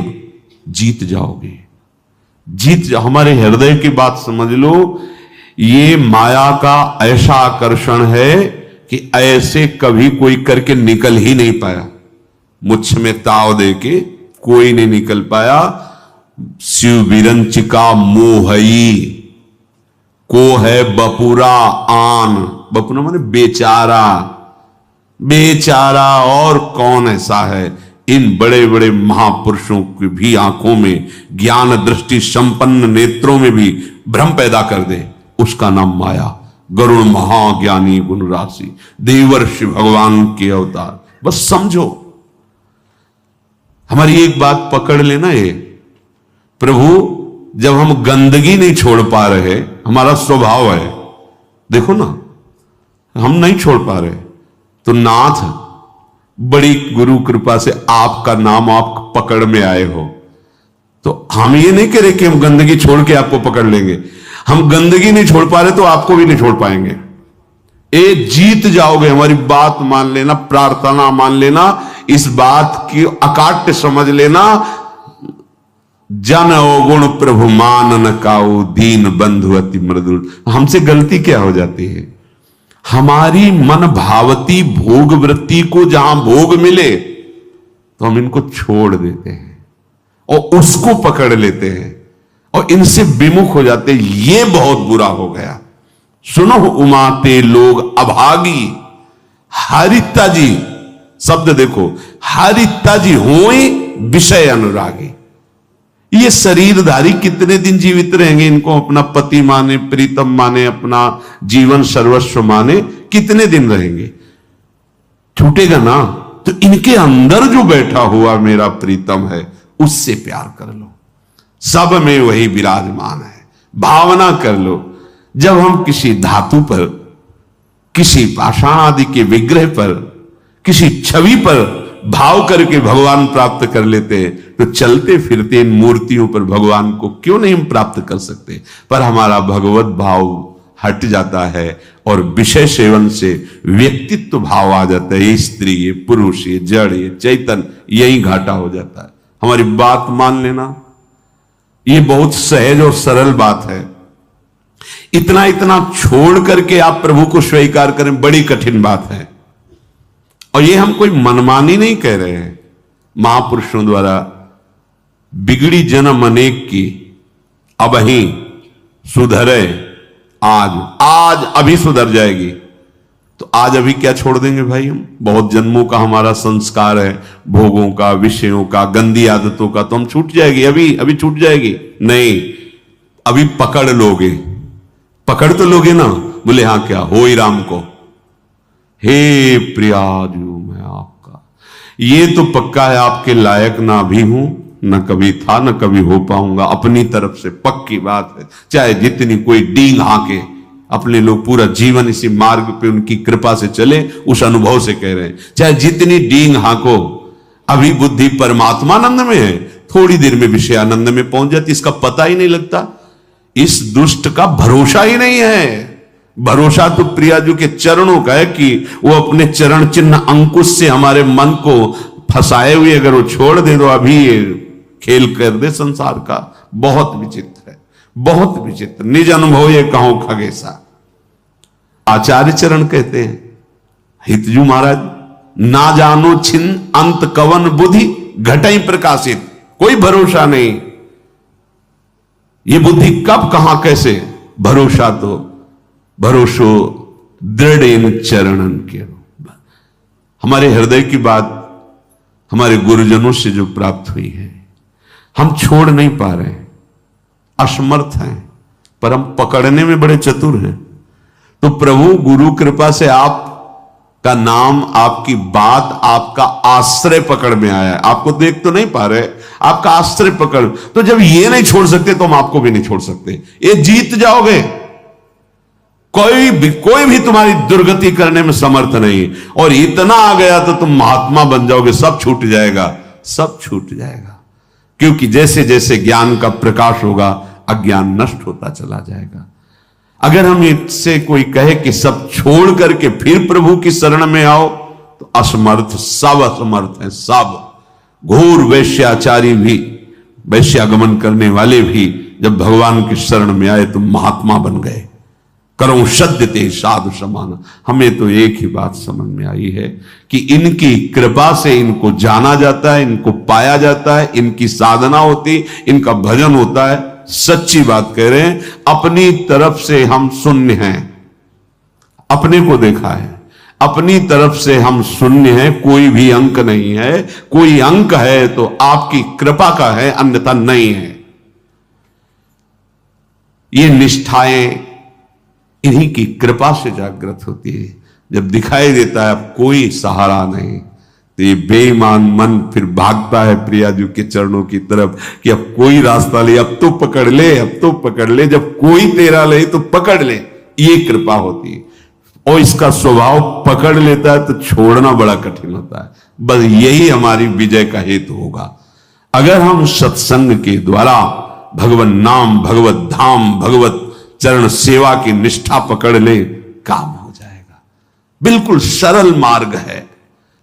जीत जाओगे, जीत जाओ। हमारे हृदय की बात समझ लो। ये माया का ऐसा आकर्षण है कि ऐसे कभी कोई करके निकल ही नहीं पाया। मुझ में ताव दे के कोई नहीं निकल पाया। शिव विरंचिका मोहई को है बपुरा आन, बपुरा माने बेचारा, बेचारा और कौन ऐसा है? इन बड़े बड़े महापुरुषों की भी आंखों में, ज्ञान दृष्टि संपन्न नेत्रों में भी भ्रम पैदा कर दे, उसका नाम माया। गरुण महाज्ञानी गुण राशि, देवर्षि भगवान के अवतार। बस समझो, हमारी एक बात पकड़ लेना। ये प्रभु जब हम गंदगी नहीं छोड़ पा रहे, हमारा स्वभाव है, देखो ना, हम नहीं छोड़ पा रहे, तो नाथ बड़ी गुरु कृपा से आपका नाम आप पकड़ में आए हो, तो हम ये नहीं कह रहे कि हम गंदगी छोड़ के आपको पकड़ लेंगे। हम गंदगी नहीं छोड़ पा रहे तो आपको भी नहीं छोड़ पाएंगे। जीत जाओगे, हमारी बात मान लेना, प्रार्थना मान लेना, इस बात की अकाट्य समझ लेना। जन अवगुण प्रभु मानन काऊ, दीन बंधु अति मृदुल। हमसे गलती क्या हो जाती है? हमारी मन भावती भोग वृत्ति को जहां भोग मिले तो हम इनको छोड़ देते हैं और उसको पकड़ लेते हैं और इनसे विमुख हो जाते हैं। ये बहुत बुरा हो गया। सुनो उमाते लोग अभागी, हरिता जी शब्द देखो, हरिता जी होए विषय अनुरागी। ये शरीरधारी कितने दिन जीवित रहेंगे? इनको अपना पति माने, प्रीतम माने, अपना जीवन सर्वस्व माने, कितने दिन रहेंगे? छूटेगा ना। तो इनके अंदर जो बैठा हुआ मेरा प्रीतम है, उससे प्यार कर लो। सब में वही विराजमान है, भावना कर लो। जब हम किसी धातु पर, किसी पाषाण आदि के विग्रह पर, किसी छवि पर भाव करके भगवान प्राप्त कर लेते हैं, तो चलते फिरते इन मूर्तियों पर भगवान को क्यों नहीं हम प्राप्त कर सकते? पर हमारा भगवत भाव हट जाता है और विषय सेवन से व्यक्तित्व भाव आ जाता है। ये स्त्री, ये पुरुष, ये जड़, ये चैतन, यही घाटा हो जाता है। हमारी बात मान लेना, ये बहुत सहज और सरल बात है। इतना इतना छोड़ करके आप प्रभु को स्वीकार करें, बड़ी कठिन बात है। और ये हम कोई मनमानी नहीं कह रहे हैं। महापुरुषों द्वारा बिगड़ी जन्म अनेक की, अब ही सुधरे आज अभी सुधर जाएगी। तो आज अभी क्या छोड़ देंगे भाई? हम बहुत जन्मों का हमारा संस्कार है, भोगों का, विषयों का, गंदी आदतों का, तो हम छूट जाएगी, अभी छूट जाएगी? नहीं, अभी पकड़ लोगे। पकड़ तो लोगे ना। बोले हाँ, क्या हो ही राम को, हे प्रियाजू मैं आपका। ये तो पक्का है आपके लायक ना भी हूं, न कभी था, न कभी हो पाऊंगा। अपनी तरफ से पक्की बात है। चाहे जितनी कोई डींग हाके, अपने लोग पूरा जीवन इसी मार्ग पे उनकी कृपा से चले, उस अनुभव से कह रहे हैं। चाहे जितनी डींग हाको, अभी बुद्धि परमात्मानंद में है, थोड़ी देर में विषयानंद में पहुंच जाती, इसका पता ही नहीं लगता। इस दुष्ट का भरोसा ही नहीं है। भरोसा तो प्रियाजू के चरणों का है कि वो अपने चरण चिन्ह अंकुश से हमारे मन को फंसाए हुए अगर वो छोड़ दे तो अभी खेल कर दे संसार का। बहुत विचित्र है, बहुत विचित्र। निज अनुभव ये कहो खगेसा। आचार्य चरण कहते हैं, हितजू महाराज, ना जानो छिन अंत कवन बुद्धि घटई प्रकाशित। कोई भरोसा नहीं, ये बुद्धि कब कहां कैसे। भरोसा तो भरोसो दृढ़ इन चरणन के। हमारे हृदय की बात हमारे गुरुजनों से जो प्राप्त हुई है, हम छोड़ नहीं पा रहे हैं, असमर्थ हैं, पर हम पकड़ने में बड़े चतुर हैं। तो प्रभु गुरु कृपा से आपका नाम, आपकी बात, आपका आश्रय पकड़ में आया है। आपको देख तो नहीं पा रहे, आपका आश्रय पकड़। तो जब ये नहीं छोड़ सकते तो हम आपको भी नहीं छोड़ सकते। ये जीत जाओगे, कोई भी तुम्हारी दुर्गति करने में समर्थ नहीं। और इतना आ गया तो तुम महात्मा बन जाओगे, सब छूट जाएगा, सब छूट जाएगा। क्योंकि जैसे जैसे ज्ञान का प्रकाश होगा अज्ञान नष्ट होता चला जाएगा। अगर हम इससे कोई कहे कि सब छोड़ करके फिर प्रभु की शरण में आओ, तो असमर्थ, सब असमर्थ हैं, सब। घोर वैश्याचारी भी, वैश्यागमन करने वाले भी जब भगवान की शरण में आए तो महात्मा बन गए। करो सद्यते साधु समान। हमें तो एक ही बात समझ में आई है कि इनकी कृपा से इनको जाना जाता है, इनको पाया जाता है, इनकी साधना होती, इनका भजन होता है। सच्ची बात कह रहे हैं, अपनी तरफ से हम शून्य हैं, अपने को देखा है, अपनी तरफ से हम शून्य हैं, कोई भी अंक नहीं है। कोई अंक है तो आपकी कृपा का है, अन्यथा नहीं है। ये निष्ठाएं इन्हीं की कृपा से जागृत होती है। जब दिखाई देता है अब कोई सहारा नहीं, तो ये बेईमान मन फिर भागता है प्रियाजू के चरणों की तरफ कि अब कोई रास्ता ले, अब तो पकड़ ले, अब तो पकड़ ले। जब कोई तेरा ले तो पकड़ ले, ये कृपा होती है। और इसका स्वभाव पकड़ लेता है तो छोड़ना बड़ा कठिन होता है। बस यही हमारी विजय का हेतु होगा। अगर हम सत्संग के द्वारा भगवत नाम, भगवत धाम, भगवत चरण सेवा की निष्ठा पकड़ ले, काम हो जाएगा। बिल्कुल सरल मार्ग है,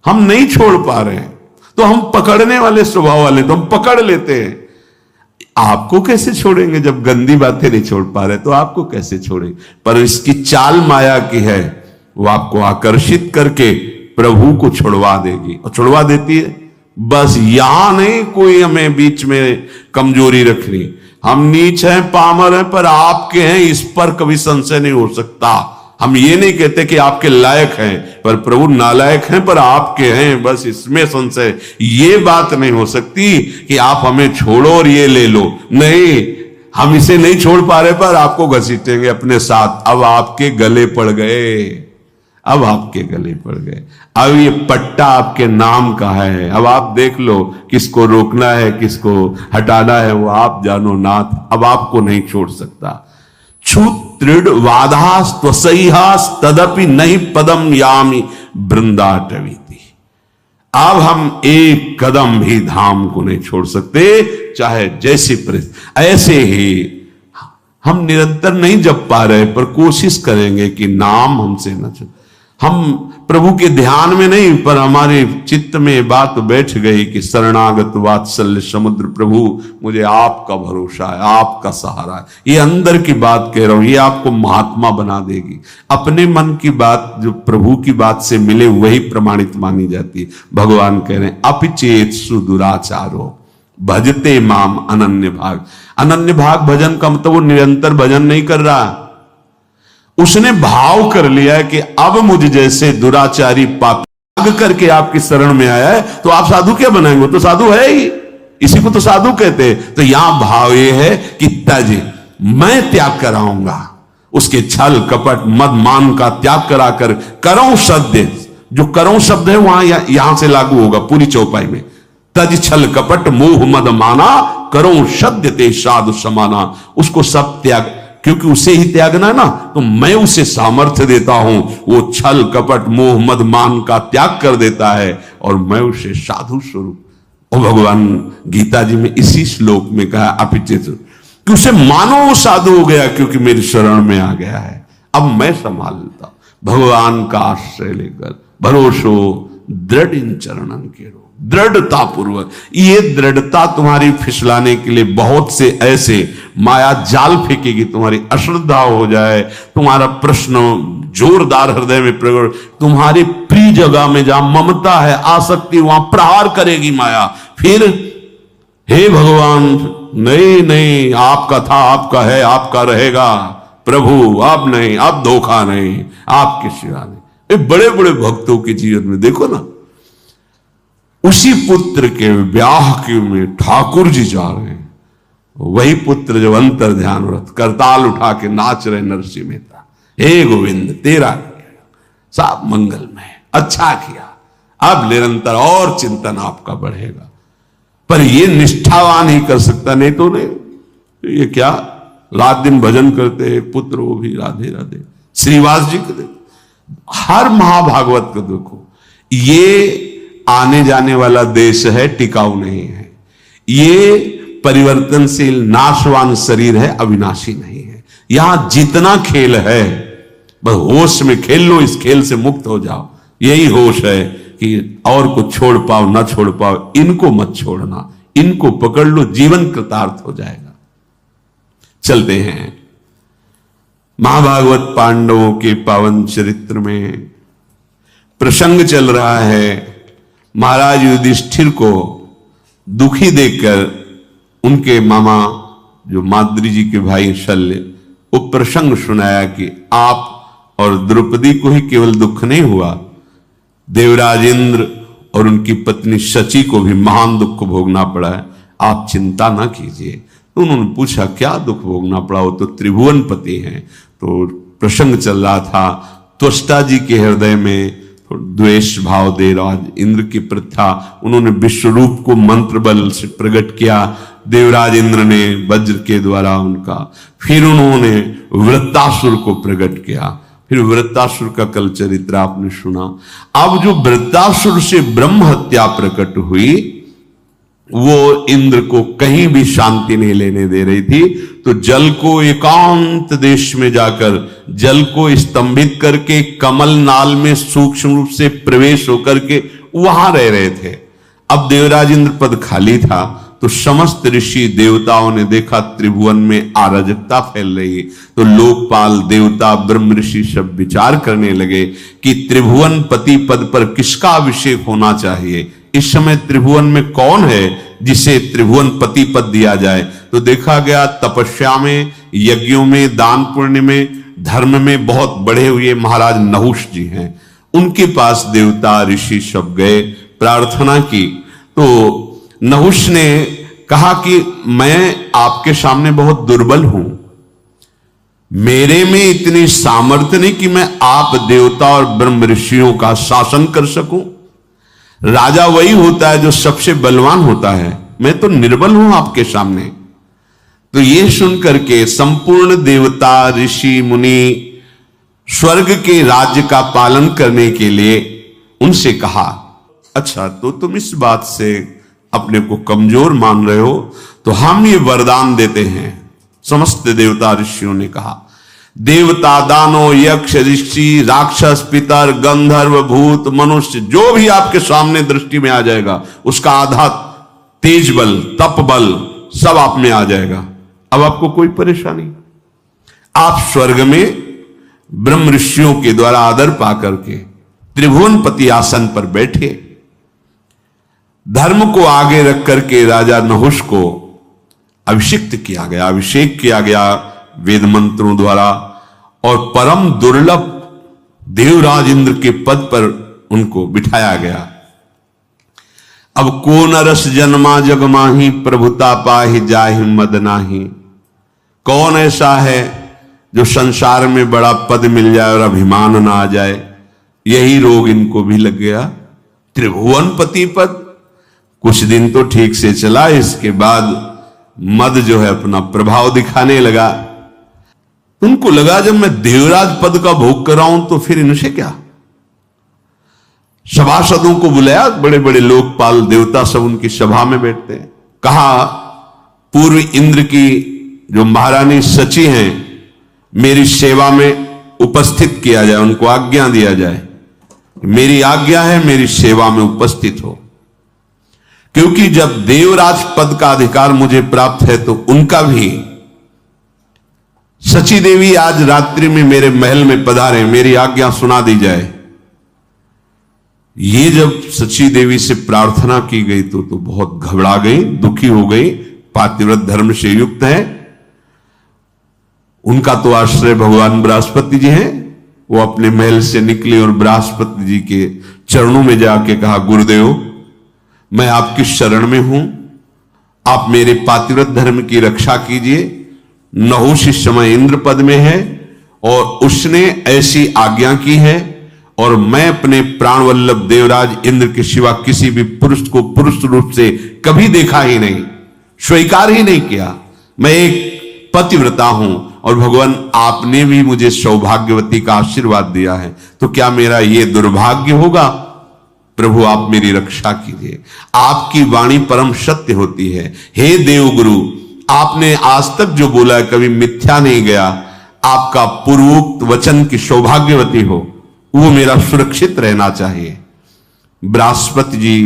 हम नहीं छोड़ पा रहे हैं तो हम पकड़ने वाले स्वभाव वाले, तो हम पकड़ लेते हैं। आपको कैसे छोड़ेंगे जब गंदी बातें नहीं छोड़ पा रहे, तो आपको कैसे छोड़ेंगे। पर इसकी चाल माया की है, वो आपको आकर्षित करके प्रभु को छुड़वा देगी, और छुड़वा देती है। बस यहां नहीं कोई हमें बीच में कमजोरी रखनी। हम नीच हैं, पामर हैं, पर आपके हैं, इस पर कभी संशय नहीं हो सकता। हम ये नहीं कहते कि आपके लायक हैं, पर प्रभु नालायक हैं पर आपके हैं, बस इसमें संशय। ये बात नहीं हो सकती कि आप हमें छोड़ो और ये ले लो। नहीं, हम इसे नहीं छोड़ पा रहे पर आपको घसीटेंगे अपने साथ। अब आपके गले पड़ गए, अब आपके गले पड़ गए। अब ये पट्टा आपके नाम का है। अब आप देख लो किसको रोकना है, किसको हटाना है, वो आप जानो नाथ। अब आपको नहीं छोड़ सकता। क्षुत्रिड वाधास त्वसैहास तदपि नहीं पदम यामी वृंदाटवीति। अब हम एक कदम भी धाम को नहीं छोड़ सकते, चाहे जैसी परिस्थिति। ऐसे ही हम निरंतर नहीं जप पा रहे, पर कोशिश करेंगे कि नाम हमसे न छूटे। हम प्रभु के ध्यान में नहीं, पर हमारे चित्त में बात बैठ गई कि शरणागत वात्सल्य समुद्र प्रभु, मुझे आपका भरोसा है, आपका सहारा है। ये अंदर की बात कह रहा हूं, ये आपको महात्मा बना देगी। अपने मन की बात जो प्रभु की बात से मिले वही प्रमाणित मानी जाती है। भगवान कह रहे हैं अपिचेत सुदुराचारो भजते माम अनन्य भाग। अनन्य भाग भजन का मतलब वो निरंतर भजन नहीं कर रहा, उसने भाव कर लिया है कि अब मुझ जैसे दुराचारी पापी भाग करके आपकी शरण में आया है, तो आप साधु क्या बनाएंगे? तो साधु है ही, इसी को तो साधु कहते हैं। तो यहां भाव ये है कि तज, मैं त्याग कराऊंगा उसके छल कपट मद मान का त्याग कराकर करो सद्य। जो करो शब्द है वहां यहां से लागू होगा पूरी चौपाई में। तज छल कपट मोह मद माना करो सद्य ते साधु समाना। उसको सब त्याग, क्योंकि उसे ही त्यागना है ना, तो मैं उसे सामर्थ्य देता हूं। वो छल कपट मोह मद मान का त्याग कर देता है और मैं उसे साधु स्वरूप। और भगवान गीता जी में इसी श्लोक में कहा अपिचित, कि उसे मानो वो साधु हो गया क्योंकि मेरी शरण में आ गया है। अब मैं संभाल लेता हूं। भगवान का आश्रय लेकर भरोसो दृढ़ इन चरणन के रो, दृढ़ता पूर्वक। ये दृढ़ता तुम्हारी फिसलाने के लिए बहुत से ऐसे माया जाल फेंकेगी, तुम्हारी अश्रद्धा हो जाए, तुम्हारा प्रश्न जोरदार हृदय में प्रकट, तुम्हारी प्रिय जगह में जहां ममता है, आसक्ति, वहां प्रहार करेगी माया। फिर हे भगवान, नहीं नहीं, आपका था, आपका है, आपका रहेगा प्रभु, अब नहीं, अब धोखा नहीं, आपके सिवा नहीं। बड़े बड़े भक्तों के जीवन में देखो ना, उसी पुत्र के ब्याह के में ठाकुर जी जा रहे हैं, वही पुत्र जो अंतर ध्यान व्रत करताल उठा के नाच रहे नरसिंह मेहता, हे गोविंद तेरा सब मंगलमय, अच्छा किया, अब निरंतर और चिंतन आपका बढ़ेगा। पर ये निष्ठावान ही कर सकता, नहीं तो नहीं। ये क्या रात दिन भजन करते एक पुत्र, वो भी राधे राधे। श्रीवास जी को देखो, हर महाभागवत को देखो, ये आने जाने वाला देश है, टिकाऊ नहीं है। ये परिवर्तनशील नाशवान शरीर है, अविनाशी नहीं है। यहां जितना खेल है बस होश में खेल लो, इस खेल से मुक्त हो जाओ। यही होश है कि और को छोड़ पाओ ना छोड़ पाओ, इनको मत छोड़ना, इनको पकड़ लो, जीवन कृतार्थ हो जाएगा। चलते हैं महाभागवत पांडवों के पावन चरित्र में प्रसंग चल रहा है। महाराज युधिष्ठिर को दुखी देखकर उनके मामा जो माद्री जी के भाई शल्य, वो प्रसंग सुनाया कि आप और द्रौपदी को ही केवल दुख नहीं हुआ, देवराज इंद्र और उनकी पत्नी शची को भी महान दुख भोगना पड़ा है, आप चिंता ना कीजिए। तो उन्होंने पूछा क्या दुख भोगना पड़ा, वो तो त्रिभुवन पति हैं। तो प्रसंग चल रहा था, त्वष्टा जी के हृदय में द्वेष भाव देवराज इंद्र की प्रथा, उन्होंने विश्व रूप को मंत्र बल से प्रकट किया, देवराज इंद्र ने वज्र के द्वारा उनका, फिर उन्होंने वृत्तासुर को प्रकट किया, फिर वृत्तासुर का कल चरित्र आपने सुना। अब जो वृत्तासुर से ब्रह्म हत्या प्रकट हुई, वो इंद्र को कहीं भी शांति नहीं लेने दे रही थी। तो जल को एकांत देश में जाकर जल को स्तंभित करके कमल नाल में सूक्ष्म रूप से प्रवेश होकर के वहां रह रहे थे। अब देवराज इंद्र पद खाली था, तो समस्त ऋषि देवताओं ने देखा त्रिभुवन में अराजकता फैल रही। तो लोकपाल देवता ब्रह्म ऋषि सब विचार करने लगे कि त्रिभुवन पति पद पर किसका अभिषेक होना चाहिए। इस समय त्रिभुवन में कौन है जिसे त्रिभुवन पति पद दिया जाए। तो देखा गया तपस्या में, यज्ञों में, दान पुण्य में, धर्म में बहुत बढ़े हुए महाराज नहुष जी हैं। उनके पास देवता ऋषि सब गए, प्रार्थना की। तो नहुष ने कहा कि मैं आपके सामने बहुत दुर्बल हूं, मेरे में इतनी सामर्थ्य नहीं कि मैं आप देवता और ब्रह्म ऋषियों का शासन कर सकूं। राजा वही होता है जो सबसे बलवान होता है, मैं तो निर्बल हूं आपके सामने। तो ये सुनकर के संपूर्ण देवता ऋषि मुनि स्वर्ग के राज्य का पालन करने के लिए उनसे कहा, अच्छा तो तुम इस बात से अपने को कमजोर मान रहे हो, तो हम ये वरदान देते हैं। समस्त देवता ऋषियों ने कहा, देवता दानो यक्ष ऋषि राक्षस पितर गंधर्व भूत मनुष्य जो भी आपके सामने दृष्टि में आ जाएगा, उसका आधा तेज बल तप बल सब आप में आ जाएगा। अब आपको कोई परेशानी, आप स्वर्ग में ब्रह्म ऋषियों के द्वारा आदर पाकर के त्रिभुवनपति आसन पर बैठे। धर्म को आगे रख करके राजा नहुष को अभिषिक्त किया गया, अभिषेक किया गया वेद मंत्रों द्वारा, और परम दुर्लभ देवराज इंद्र के पद पर उनको बिठाया गया। अब को नरस जन्मा जग माही प्रभुता पाहि जाहि मद नाही। कौन ऐसा है जो संसार में बड़ा पद मिल जाए और अभिमान ना आ जाए। यही रोग इनको भी लग गया, त्रिभुवनपति पद। कुछ दिन तो ठीक से चला, इसके बाद मद जो है अपना प्रभाव दिखाने लगा। उनको लगा जब मैं देवराज पद का भोग कर रहा हूं तो फिर इनसे क्या। सभासदों को बुलाया, बड़े बड़े लोकपाल देवता सब उनकी सभा में बैठते हैं। कहा पूर्व इंद्र की जो महारानी शची हैं मेरी सेवा में उपस्थित किया जाए, उनको आज्ञा दिया जाए, मेरी आज्ञा है मेरी सेवा में उपस्थित हो। क्योंकि जब देवराज पद का अधिकार मुझे प्राप्त है तो उनका भी। सची देवी आज रात्रि में मेरे महल में पधारे, मेरी आज्ञा सुना दी जाए। ये जब सची देवी से प्रार्थना की गई तो बहुत घबरा गई, दुखी हो गई। पातिव्रत धर्म से युक्त है, उनका तो आश्रय भगवान बृहस्पति जी हैं। वो अपने महल से निकली और बृहस्पति जी के चरणों में जाके कहा, गुरुदेव मैं आपकी शरण में हूं, आप मेरे पातिव्रत धर्म की रक्षा कीजिए। नहुष इस समय इंद्र पद में है और उसने ऐसी आज्ञा की है, और मैं अपने प्राण वल्लभ देवराज इंद्र के सिवा किसी भी पुरुष को पुरुष रूप से कभी देखा ही नहीं, स्वीकार ही नहीं किया। मैं एक पतिव्रता हूं और भगवान आपने भी मुझे सौभाग्यवती का आशीर्वाद दिया है, तो क्या मेरा ये दुर्भाग्य होगा? प्रभु आप मेरी रक्षा कीजिए। आपकी वाणी परम सत्य होती है। हे देवगुरु, आपने आज तक जो बोला है कभी मिथ्या नहीं गया। आपका पूर्वोक्त वचन की सौभाग्यवती हो, वो मेरा सुरक्षित रहना चाहिए। बृहस्पति जी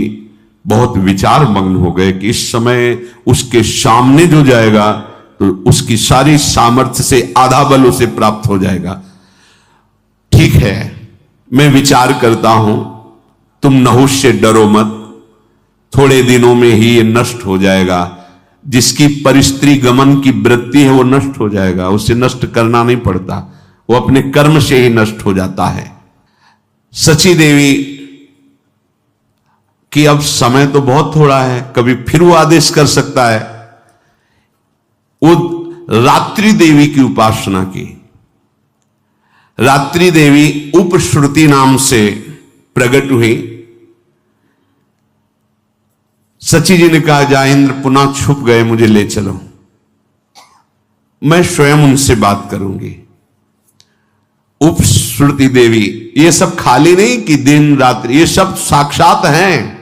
बहुत विचार मग्न हो गए कि इस समय उसके सामने जो जाएगा तो उसकी सारी सामर्थ्य से आधा बल उसे प्राप्त हो जाएगा। ठीक है, मैं विचार करता हूं, तुम नहुष से डरो मत, थोड़े दिनों में ही ये नष्ट हो जाएगा। जिसकी परिस्त्री गमन की वृत्ति है वो नष्ट हो जाएगा, उसे नष्ट करना नहीं पड़ता, वो अपने कर्म से ही नष्ट हो जाता है। सची देवी कि अब समय तो बहुत थोड़ा है, कभी फिर वो आदेश कर सकता है। वो रात्रि देवी की उपासना की। रात्रि देवी उपश्रुति नाम से प्रकट हुई। सची जी ने कहा, जा इंद्र पुनः छुप गए, मुझे ले चलो, मैं स्वयं उनसे बात करूंगी। उपश्रुति देवी, ये सब खाली नहीं कि दिन रात्रि, ये सब साक्षात हैं,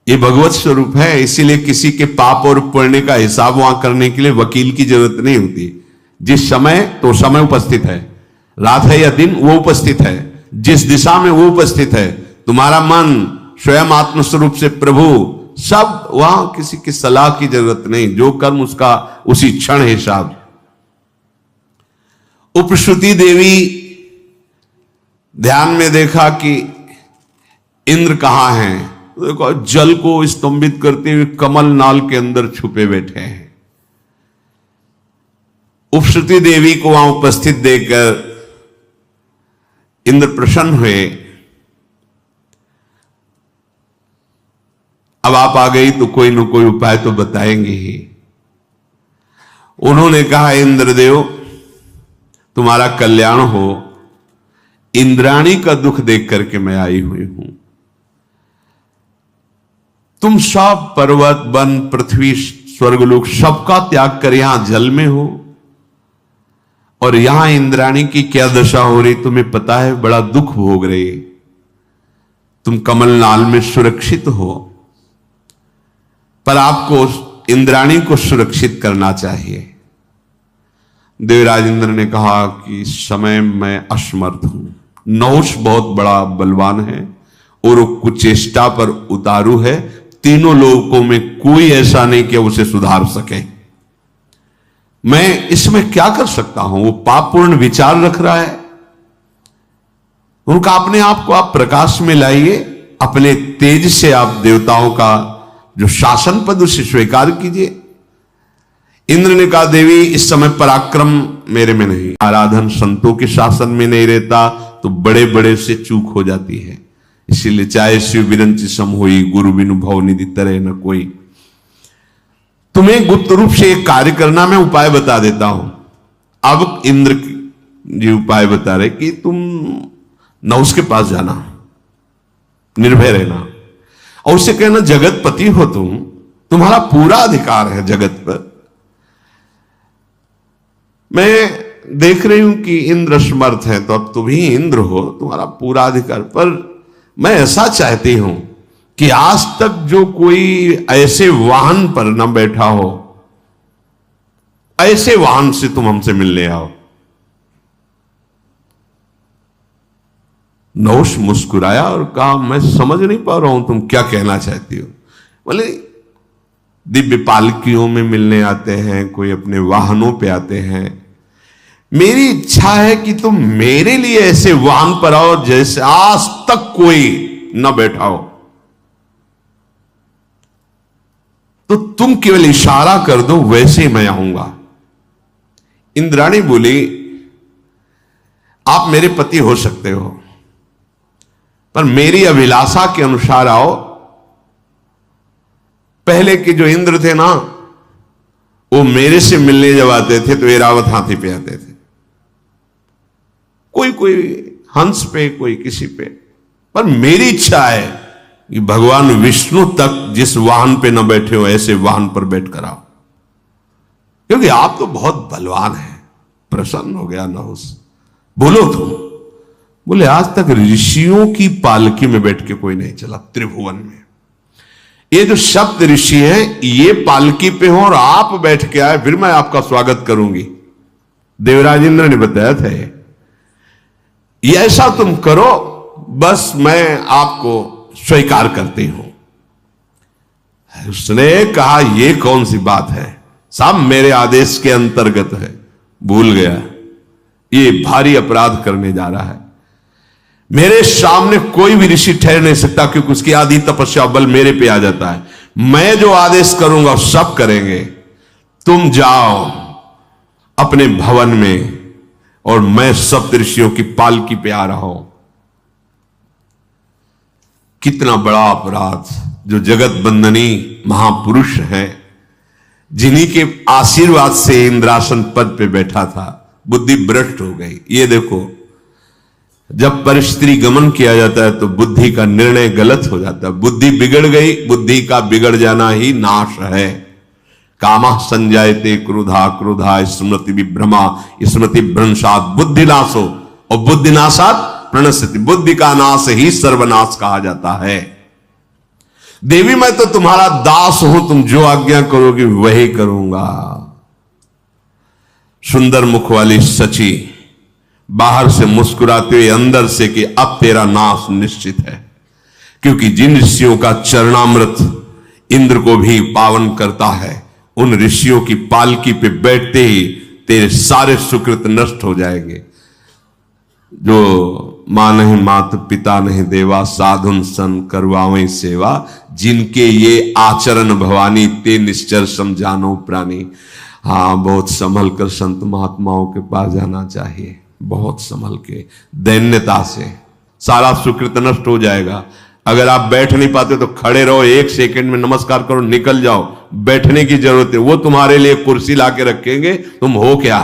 ये भगवत स्वरूप है। इसीलिए किसी के पाप और पुण्य का हिसाब वहां करने के लिए वकील की जरूरत नहीं होती। जिस समय तो समय उपस्थित है, रात है या दिन वो उपस्थित है, जिस दिशा में वो उपस्थित है। तुम्हारा मन स्वयं आत्मस्वरूप से प्रभु, सब वहां किसी की सलाह की जरूरत नहीं, जो कर्म उसका उसी क्षण हिसाब। उपश्रुति देवी ध्यान में देखा कि इंद्र कहां हैं, देखो जल को स्तंभित करते हुए कमल नाल के अंदर छुपे बैठे हैं। उपश्रुति देवी को वहां उपस्थित देखकर इंद्र प्रसन्न हुए। अब आप आ गई तो कोई न कोई उपाय तो बताएंगे ही। उन्होंने कहा, इंद्रदेव तुम्हारा कल्याण हो, इंद्राणी का दुख देख करके मैं आई हुई हूं। तुम सब पर्वत वन पृथ्वी स्वर्गलोक सबका त्याग कर यहां जल में हो, और यहां इंद्राणी की क्या दशा हो रही तुम्हें पता है, बड़ा दुख भोग रही। तुम कमलनाल में सुरक्षित हो, पर आपको इंद्राणी को सुरक्षित करना चाहिए। देवराज इंद्र ने कहा कि इस समय मैं असमर्थ हूं। नहुष बहुत बड़ा बलवान है और वो कुचेष्टा पर उतारू है। तीनों लोगों में कोई ऐसा नहीं कि उसे सुधार सके। मैं इसमें क्या कर सकता हूं? वो पापपूर्ण विचार रख रहा है। उनका अपने आप को आप प्रकाश में लाइए, अपने तेज से आप देवताओं का जो शासन पद उसे स्वीकार कीजिए। इंद्र ने कहा, देवी इस समय पराक्रम मेरे में नहीं, आराधन संतों के शासन में नहीं रहता तो बड़े बड़े से चूक हो जाती है। इसीलिए चाहे शिव विरंची सम होई, गुरु बिनु भव निधि तरह न कोई। तुम्हें गुप्त रूप से एक कार्य करना, मैं उपाय बता देता हूं। अब इंद्र जी उपाय बता रहे कि तुम नहुष के पास जाना, निर्भय रहना, और उससे कहना जगतपति हो तुम, तुम्हारा पूरा अधिकार है जगत पर। मैं देख रही हूं कि इंद्र समर्थ है, तो अब तुम ही इंद्र हो, तुम्हारा पूरा अधिकार। पर मैं ऐसा चाहती हूं कि आज तक जो कोई ऐसे वाहन पर न बैठा हो, ऐसे वाहन से तुम हमसे मिलने आओ। नहुष मुस्कुराया और कहा, मैं समझ नहीं पा रहा हूं तुम क्या कहना चाहती हो। बोले, दिव्य पालकियों में मिलने आते हैं, कोई अपने वाहनों पे आते हैं। मेरी इच्छा है कि तुम मेरे लिए ऐसे वाहन पर आओ जैसे आज तक कोई न बैठा हो। तो तुम केवल इशारा कर दो, वैसे ही मैं आऊंगा। इंद्राणी बोली, आप मेरे पति हो सकते हो, पर मेरी अभिलाषा के अनुसार आओ, पहले के जो इंद्र थे ना, वो मेरे से मिलने जब आते थे तो ऐरावत हाथी पे आते थे, कोई कोई हंस पे, कोई किसी पे। पर मेरी इच्छा है कि भगवान विष्णु तक जिस वाहन पे न बैठे हो ऐसे वाहन पर बैठ कर आओ, क्योंकि आप तो बहुत बलवान हैं। प्रसन्न हो गया नहुस, बोलो तुम। बोले आज तक ऋषियों की पालकी में बैठ के कोई नहीं चला त्रिभुवन में। ये जो सप्त ऋषि हैं ये पालकी पे हो और आप बैठ के आए, फिर मैं आपका स्वागत करूंगी। देवराज इंद्र ने बताया था ये ऐसा तुम करो, बस मैं आपको स्वीकार करती हूं। उसने कहा ये कौन सी बात है साहब, मेरे आदेश के अंतर्गत है। भूल गया, ये भारी अपराध करने जा रहा है। मेरे सामने कोई भी ऋषि ठहर नहीं सकता, क्योंकि उसकी आदि तपस्या बल मेरे पे आ जाता है। मैं जो आदेश करूंगा सब करेंगे। तुम जाओ अपने भवन में और मैं सप्त ऋषियों की पालकी पे आ रहा हूं। कितना बड़ा अपराध! जो जगत बंदनी महापुरुष है, जिन्हीं के आशीर्वाद से इंद्रासन पद पे बैठा था, बुद्धि भ्रष्ट हो गई। ये देखो, जब परिस्त्री गमन किया जाता है तो बुद्धि का निर्णय गलत हो जाता है। बुद्धि बिगड़ गई, बुद्धि का बिगड़ जाना ही नाश है। कामा संजायते क्रोधा, क्रोधा स्मृति विभ्रमा, स्मृति भ्रंशात बुद्धिनाशो, और बुद्धिनाशात प्रणश्यति। बुद्धि का नाश ही सर्वनाश कहा जाता है। देवी मैं तो तुम्हारा दास हूं, तुम जो आज्ञा करोगी वही करूंगा। सुंदर मुख वाली सची बाहर से मुस्कुराते हुए अंदर से कि अब तेरा नाश निश्चित है, क्योंकि जिन ऋषियों का चरणामृत इंद्र को भी पावन करता है, उन ऋषियों की पालकी पे बैठते ही तेरे सारे सुकृत नष्ट हो जाएंगे। जो मां नहीं मात पिता नहीं देवा, साधुन सन करवावें सेवा, जिनके ये आचरण भवानी ते निश्चर समझानो प्राणी। हाँ, बहुत संभल कर संत महात्माओं के पास जाना चाहिए, बहुत संभल के, दैन्यता से। सारा सुकृत नष्ट हो जाएगा। अगर आप बैठ नहीं पाते तो खड़े रहो, 1 सेकंड में नमस्कार करो, निकल जाओ। बैठने की जरूरत है, वो तुम्हारे लिए कुर्सी लाके रखेंगे, तुम हो क्या?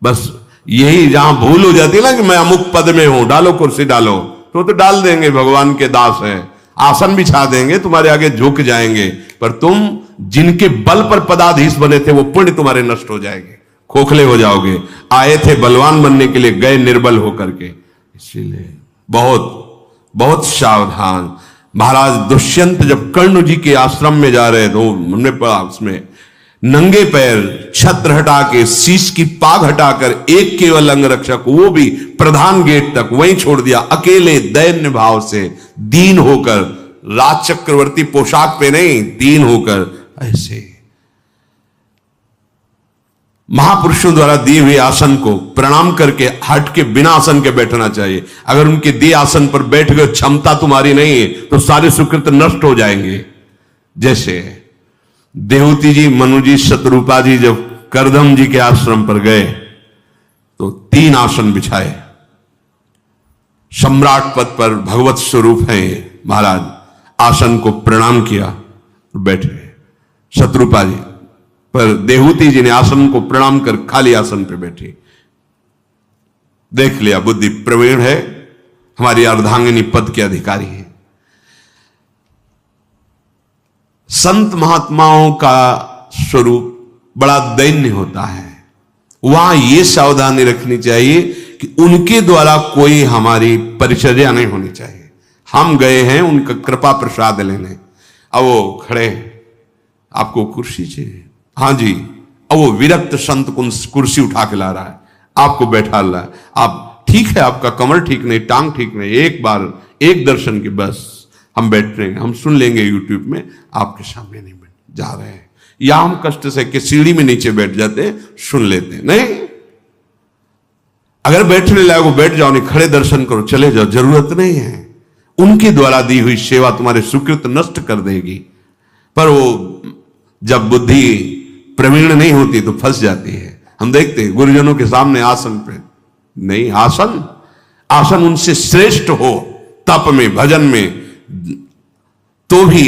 बस यही जहां भूल हो जाती है ना कि मैं अमुक पद में हूं, डालो कुर्सी डालो, तो डाल देंगे, भगवान के दास हैं। आसन बिछा देंगे, तुम्हारे आगे झुक जाएंगे, पर तुम जिनके बल पर पदाधीश बने थे वो पुण्य तुम्हारे नष्ट हो जाएंगे, खोखले हो जाओगे। आए थे बलवान बनने के लिए, गए निर्बल होकर के। इसीलिए बहुत बहुत सावधान। महाराज दुष्यंत जब कर्ण जी के आश्रम में जा रहे तो हमने पढ़ा, उसमें नंगे पैर छत्र हटा के, शीश की पाग हटाकर, एक केवल अंगरक्षक, वो भी प्रधान गेट तक वहीं छोड़ दिया, अकेले दैन्य भाव से, दीन होकर, राज चक्रवर्ती पोशाक पे नहीं, दीन होकर। ऐसे महापुरुषों द्वारा दिए हुए आसन को प्रणाम करके हट के बिना आसन के बैठना चाहिए। अगर उनके दिए आसन पर बैठ गए, क्षमता तुम्हारी नहीं है, तो सारे सुकृत नष्ट हो जाएंगे। जैसे देवती जी, मनु जी, शतरूपा जी जब करदम जी के आश्रम पर गए तो 3 आसन बिछाए। सम्राट पद पर भगवत स्वरूप हैं महाराज, आसन को प्रणाम किया, बैठे। शत्रुपा जी पर देहूति जी ने आसन को प्रणाम कर खाली आसन पे बैठी। देख लिया बुद्धि प्रवीण है, हमारी अर्धांगिनी पद के अधिकारी है। संत महात्माओं का स्वरूप बड़ा दैन्य होता है। वहां यह सावधानी रखनी चाहिए कि उनके द्वारा कोई हमारी परिचर्या नहीं होनी चाहिए। हम गए हैं उनका कृपा प्रसाद लेने, अब वो खड़े, आपको कुर्सी चाहिए? हाँ जी। अब वो विरक्त संत कुर्सी उठा के ला रहा है, आपको बैठा रहा है। आप ठीक है, आपका कमर ठीक नहीं, टांग ठीक नहीं, एक बार एक दर्शन की बस हम बैठ रहे हैं, हम सुन लेंगे यूट्यूब में, आपके सामने नहीं बैठ जा रहे हैं। या हम कष्ट से कि सीढ़ी में नीचे बैठ जाते हैं, सुन लेते हैं। नहीं, अगर बैठने लायक हो बैठ जाओ, नहीं खड़े दर्शन करो, चले जाओ, जरूरत नहीं है। उनके द्वारा दी हुई सेवा तुम्हारे सुकृत नष्ट कर देगी। पर वो जब बुद्धि प्रवीण नहीं होती तो फंस जाती है। हम देखते हैं गुरुजनों के सामने आसन पे नहीं, आसन उनसे श्रेष्ठ हो, तप में भजन में, तो भी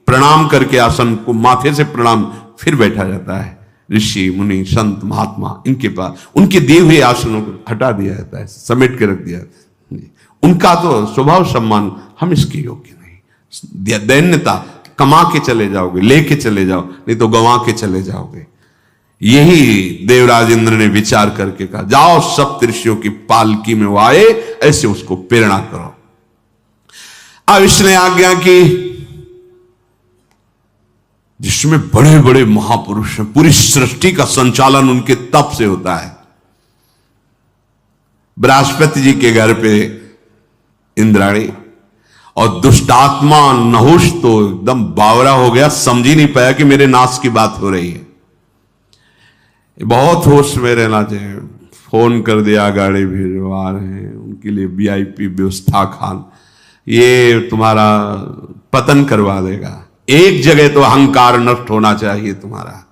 प्रणाम करके आसन को माथे से प्रणाम, फिर बैठा जाता है। ऋषि मुनि संत महात्मा इनके पास उनके दिए हुए आसनों को हटा दिया जाता है, समेट के रख दिया जाता है। उनका तो स्वभाव सम्मान, हम इसके योग्य नहीं। दैन्यता, कमा के चले जाओगे, लेके चले जाओ, नहीं तो गंवा के चले जाओगे। यही देवराज इंद्र ने विचार करके कहा, जाओ सप्तऋषियों की पालकी में वो आए, ऐसे उसको प्रेरणा करो। अब इसने आज्ञा की, जिसमें बड़े बड़े महापुरुष हैं, पूरी सृष्टि का संचालन उनके तप से होता है। बृहस्पति जी के घर पे इंद्राणी, और दुष्टात्मा नहुष तो एकदम बावरा हो गया, समझ ही नहीं पाया कि मेरे नाश की बात हो रही है। बहुत होश में रहना चाहिए। फोन कर दिया, गाड़ी भिजवा रहे हैं, उनके लिए वीआईपी व्यवस्था, खान, ये तुम्हारा पतन करवा देगा। एक जगह तो अहंकार नष्ट होना चाहिए तुम्हारा।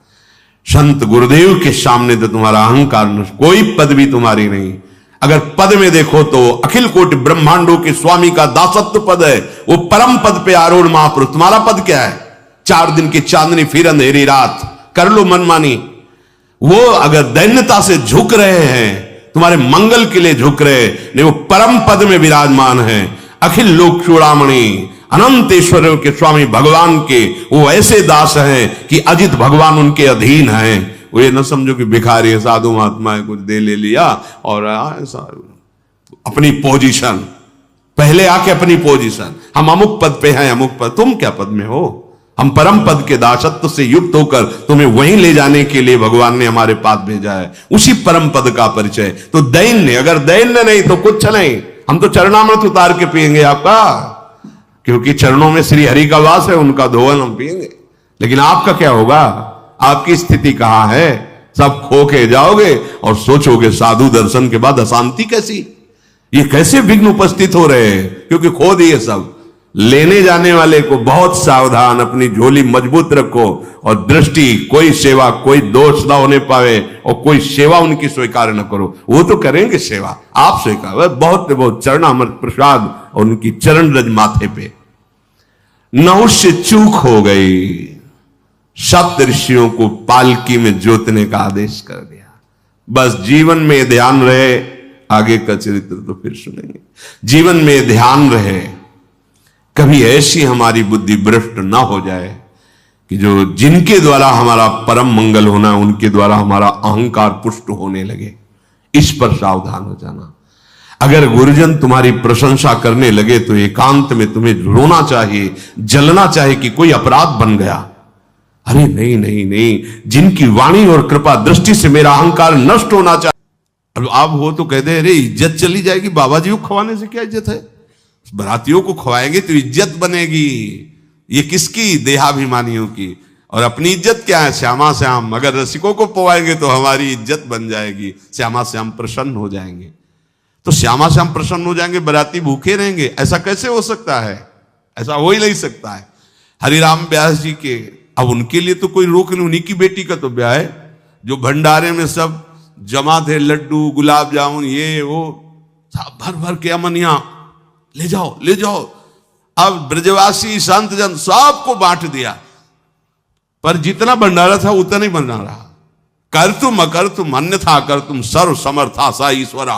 संत गुरुदेव के सामने तो तुम्हारा अहंकार नष्ट, कोई पदवी तुम्हारी नहीं। अगर पद में देखो तो अखिल कोटि ब्रह्मांडों के स्वामी का दासत्व पद है, वो परम पद पे आरूढ़ महापुरुष। तुम्हारा पद क्या है? 4 दिन की चांदनी फिर अंधेरी रात, कर लो मनमानी। वो अगर दैन्यता से झुक रहे हैं, तुम्हारे मंगल के लिए झुक रहे, नहीं, वो परम पद में विराजमान है। अखिल लोक चूड़ामणि अनंतेश्वरों के स्वामी भगवान के वो ऐसे दास हैं कि अजित भगवान उनके अधीन हैं। वो ये न समझो कि भिखारी है, साधु महात्मा है, कुछ दे ले लिया और अपनी पोजीशन, पहले आके अपनी पोजीशन, हम अमुक पद पे हैं, अमुक पद। तुम क्या पद में हो? हम परम पद के दासत्व से युक्त होकर तुम्हें वहीं ले जाने के लिए भगवान ने हमारे पास भेजा है, उसी परम पद का परिचय। तो दैन्य, अगर दैन्य नहीं तो कुछ नहीं। हम तो चरणामृत उतार के पिएंगे आपका, क्योंकि चरणों में श्री हरि का वास है, उनका धोवन हम पिएंगे। लेकिन आपका क्या होगा? आपकी स्थिति कहां है? सब खो के जाओगे और सोचोगे साधु दर्शन के बाद अशांति कैसी, ये कैसे विघ्न उपस्थित हो रहे हैं, क्योंकि खो दिए सब। लेने जाने वाले को बहुत सावधान, अपनी झोली मजबूत रखो और दृष्टि, कोई सेवा, कोई दोष ना होने पावे और कोई सेवा उनकी स्वीकार न करो। वो तो करेंगे सेवा, आप स्वीकार, बहुत चरणामृत प्रसाद और उनकी चरण रज माथे पे। नहुष से चूक हो गई, सप्त ऋषियों को पालकी में जोतने का आदेश कर दिया। बस जीवन में ध्यान रहे, आगे का चरित्र तो फिर सुनेंगे। जीवन में ध्यान रहे, कभी ऐसी हमारी बुद्धि भ्रष्ट ना हो जाए कि जो जिनके द्वारा हमारा परम मंगल होना है, उनके द्वारा हमारा अहंकार पुष्ट होने लगे। इस पर सावधान हो जाना। अगर गुरुजन तुम्हारी प्रशंसा करने लगे तो एकांत में तुम्हें रोना चाहिए, जलना चाहिए कि कोई अपराध बन गया। अरे नहीं नहीं नहीं, जिनकी वाणी और कृपा दृष्टि से मेरा अहंकार नष्ट होना चाहिए। अब आप हो तो कहते, अरे इज्जत चली जाएगी, बाबा जी को खवाने से क्या इज्जत है? बरातियों को खवाएंगे तो इज्जत बनेगी। ये किसकी? देहाभिमानियों की। और अपनी इज्जत क्या है? श्यामा श्याम। अगर रसिकों को पवाएंगे तो हमारी इज्जत बन जाएगी, श्यामा श्याम प्रसन्न हो जाएंगे। तो श्यामा श्याम प्रसन्न हो जाएंगे, बराती भूखे रहेंगे? ऐसा कैसे हो सकता है? ऐसा हो ही नहीं सकता है। हरिराम व्यास जी के, अब उनके लिए तो कोई रोक नहीं, उन्हीं की बेटी का तो ब्याह है। जो भंडारे में सब जमा थे, लड्डू गुलाब जामुन ये वो, भर भर के अमनिया, ले जाओ ले जाओ। अब ब्रजवासी संत जन सबको बांट दिया, पर जितना भंडारा था उतना ही बना रहा। कर तुम अकर तुम अन्यथा कर तुम सर्व समर्था सा ईश्वरा।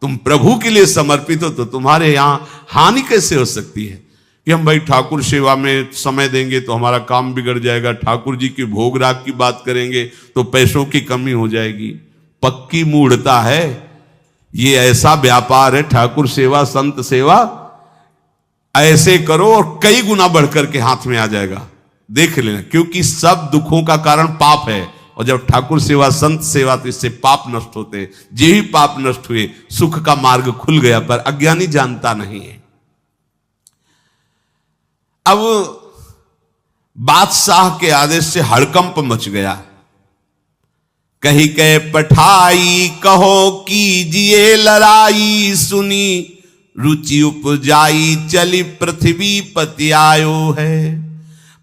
तुम प्रभु के लिए समर्पित हो तो तुम्हारे यहां हानि कैसे हो सकती है कि हम भाई ठाकुर सेवा में समय देंगे तो हमारा काम बिगड़ जाएगा, ठाकुर जी के भोग राग की बात करेंगे तो पैसों की कमी हो जाएगी। पक्की मूढ़ता है, ये ऐसा व्यापार है ठाकुर सेवा संत सेवा। ऐसे करो और कई गुना बढ़कर के हाथ में आ जाएगा, देख लेना। क्योंकि सब दुखों का कारण पाप है, और जब ठाकुर सेवा संत सेवा तो इससे पाप नष्ट होते। जे ही पाप नष्ट हुए, सुख का मार्ग खुल गया, पर अज्ञानी जानता नहीं है। अब बादशाह के आदेश से हड़कंप मच गया। कही के पठाई कहो कीजिए लड़ाई, सुनी रुचि उपजाई चली पृथ्वी पति आयो है।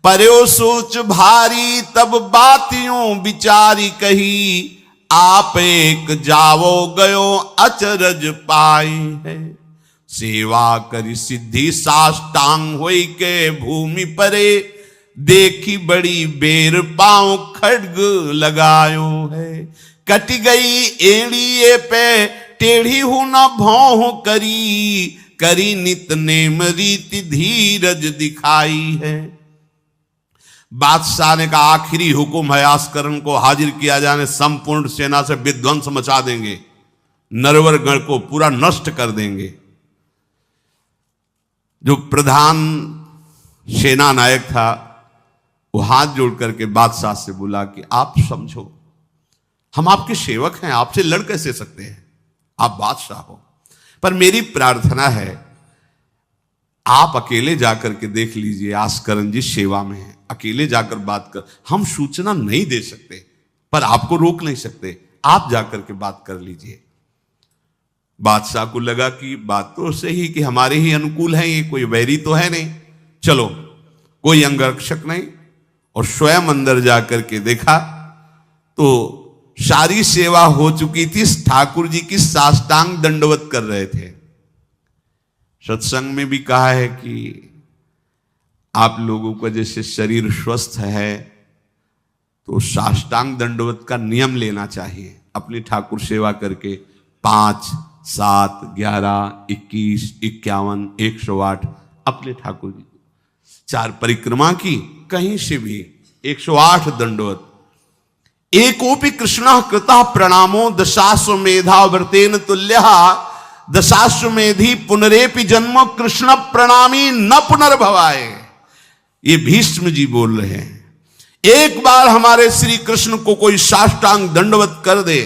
पर्यो सोच भारी तब बातियों विचारी कही, आप एक जावो गयो अचरज पाई है। सेवा करी सिद्धि साष्टांग होई के भूमि परे, देखी बड़ी बेर पांव खड्ग लगायो है। कट गई एड़िए पे टेढ़ी हूं न भौं करी, करी नित नेम रीति धीरज दिखाई है। बादशाह ने कहा आखिरी हुक्म है, आस्करण को हाजिर किया जाने, संपूर्ण सेना से विध्वंस मचा देंगे, नरवर गण को पूरा नष्ट कर देंगे। जो प्रधान सेना नायक था वो हाथ जोड़ करके बादशाह से बोला कि आप समझो, हम आपके सेवक हैं, आपसे लड़ कैसे सकते हैं, आप बादशाह हो, पर मेरी प्रार्थना है आप अकेले जाकर के देख लीजिए, आस्करण जी सेवा में है, अकेले जाकर बात कर, हम सूचना नहीं दे सकते पर आपको रोक नहीं सकते, आप जाकर के बात कर लीजिए। बादशाह को लगा कि बात तो सही कि हमारे ही अनुकूल है, ये कोई वैरी तो है नहीं, चलो कोई अंगरक्षक नहीं, और स्वयं अंदर जाकर के देखा तो सारी सेवा हो चुकी थी, ठाकुर जी की साष्टांग दंडवत कर रहे थे। सत्संग में भी कहा है कि आप लोगों का जैसे शरीर स्वस्थ है तो साष्टांग दंडवत का नियम लेना चाहिए, अपनी ठाकुर सेवा करके 5, 7, 11, 21, 51, 108 अपने ठाकुर जी 4 परिक्रमा की, कहीं से भी 108 दंडवत। एकोपि कृष्ण कृतः प्रणामो दशाश्वमेधा व्रतेन तुल्यः, दशाश्वमेधी पुनरेपि जन्म कृष्ण प्रणामी न पुनर्भवाए। ये भीष्म जी बोल रहे हैं, एक बार हमारे श्री कृष्ण को कोई साष्टांग दंडवत कर दे,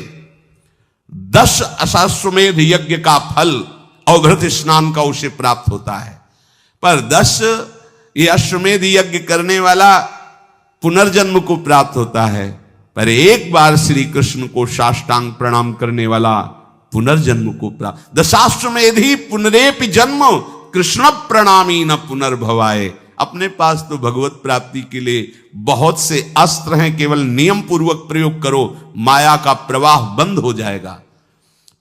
10 अश्वमेध यज्ञ का फल अवभृत स्नान का उसे प्राप्त होता है, पर 10 ये अश्वमेध यज्ञ करने वाला पुनर्जन्म को प्राप्त होता है, पर एक बार श्री कृष्ण को साष्टांग प्रणाम करने वाला पुनर्जन्म को प्राप्त। दशाश्वमेधी पुनरेपि जन्म कृष्ण प्रणामी न पुनर्भवाए। अपने पास तो भगवत प्राप्ति के लिए बहुत से अस्त्र हैं, केवल नियम पूर्वक प्रयोग करो, माया का प्रवाह बंद हो जाएगा।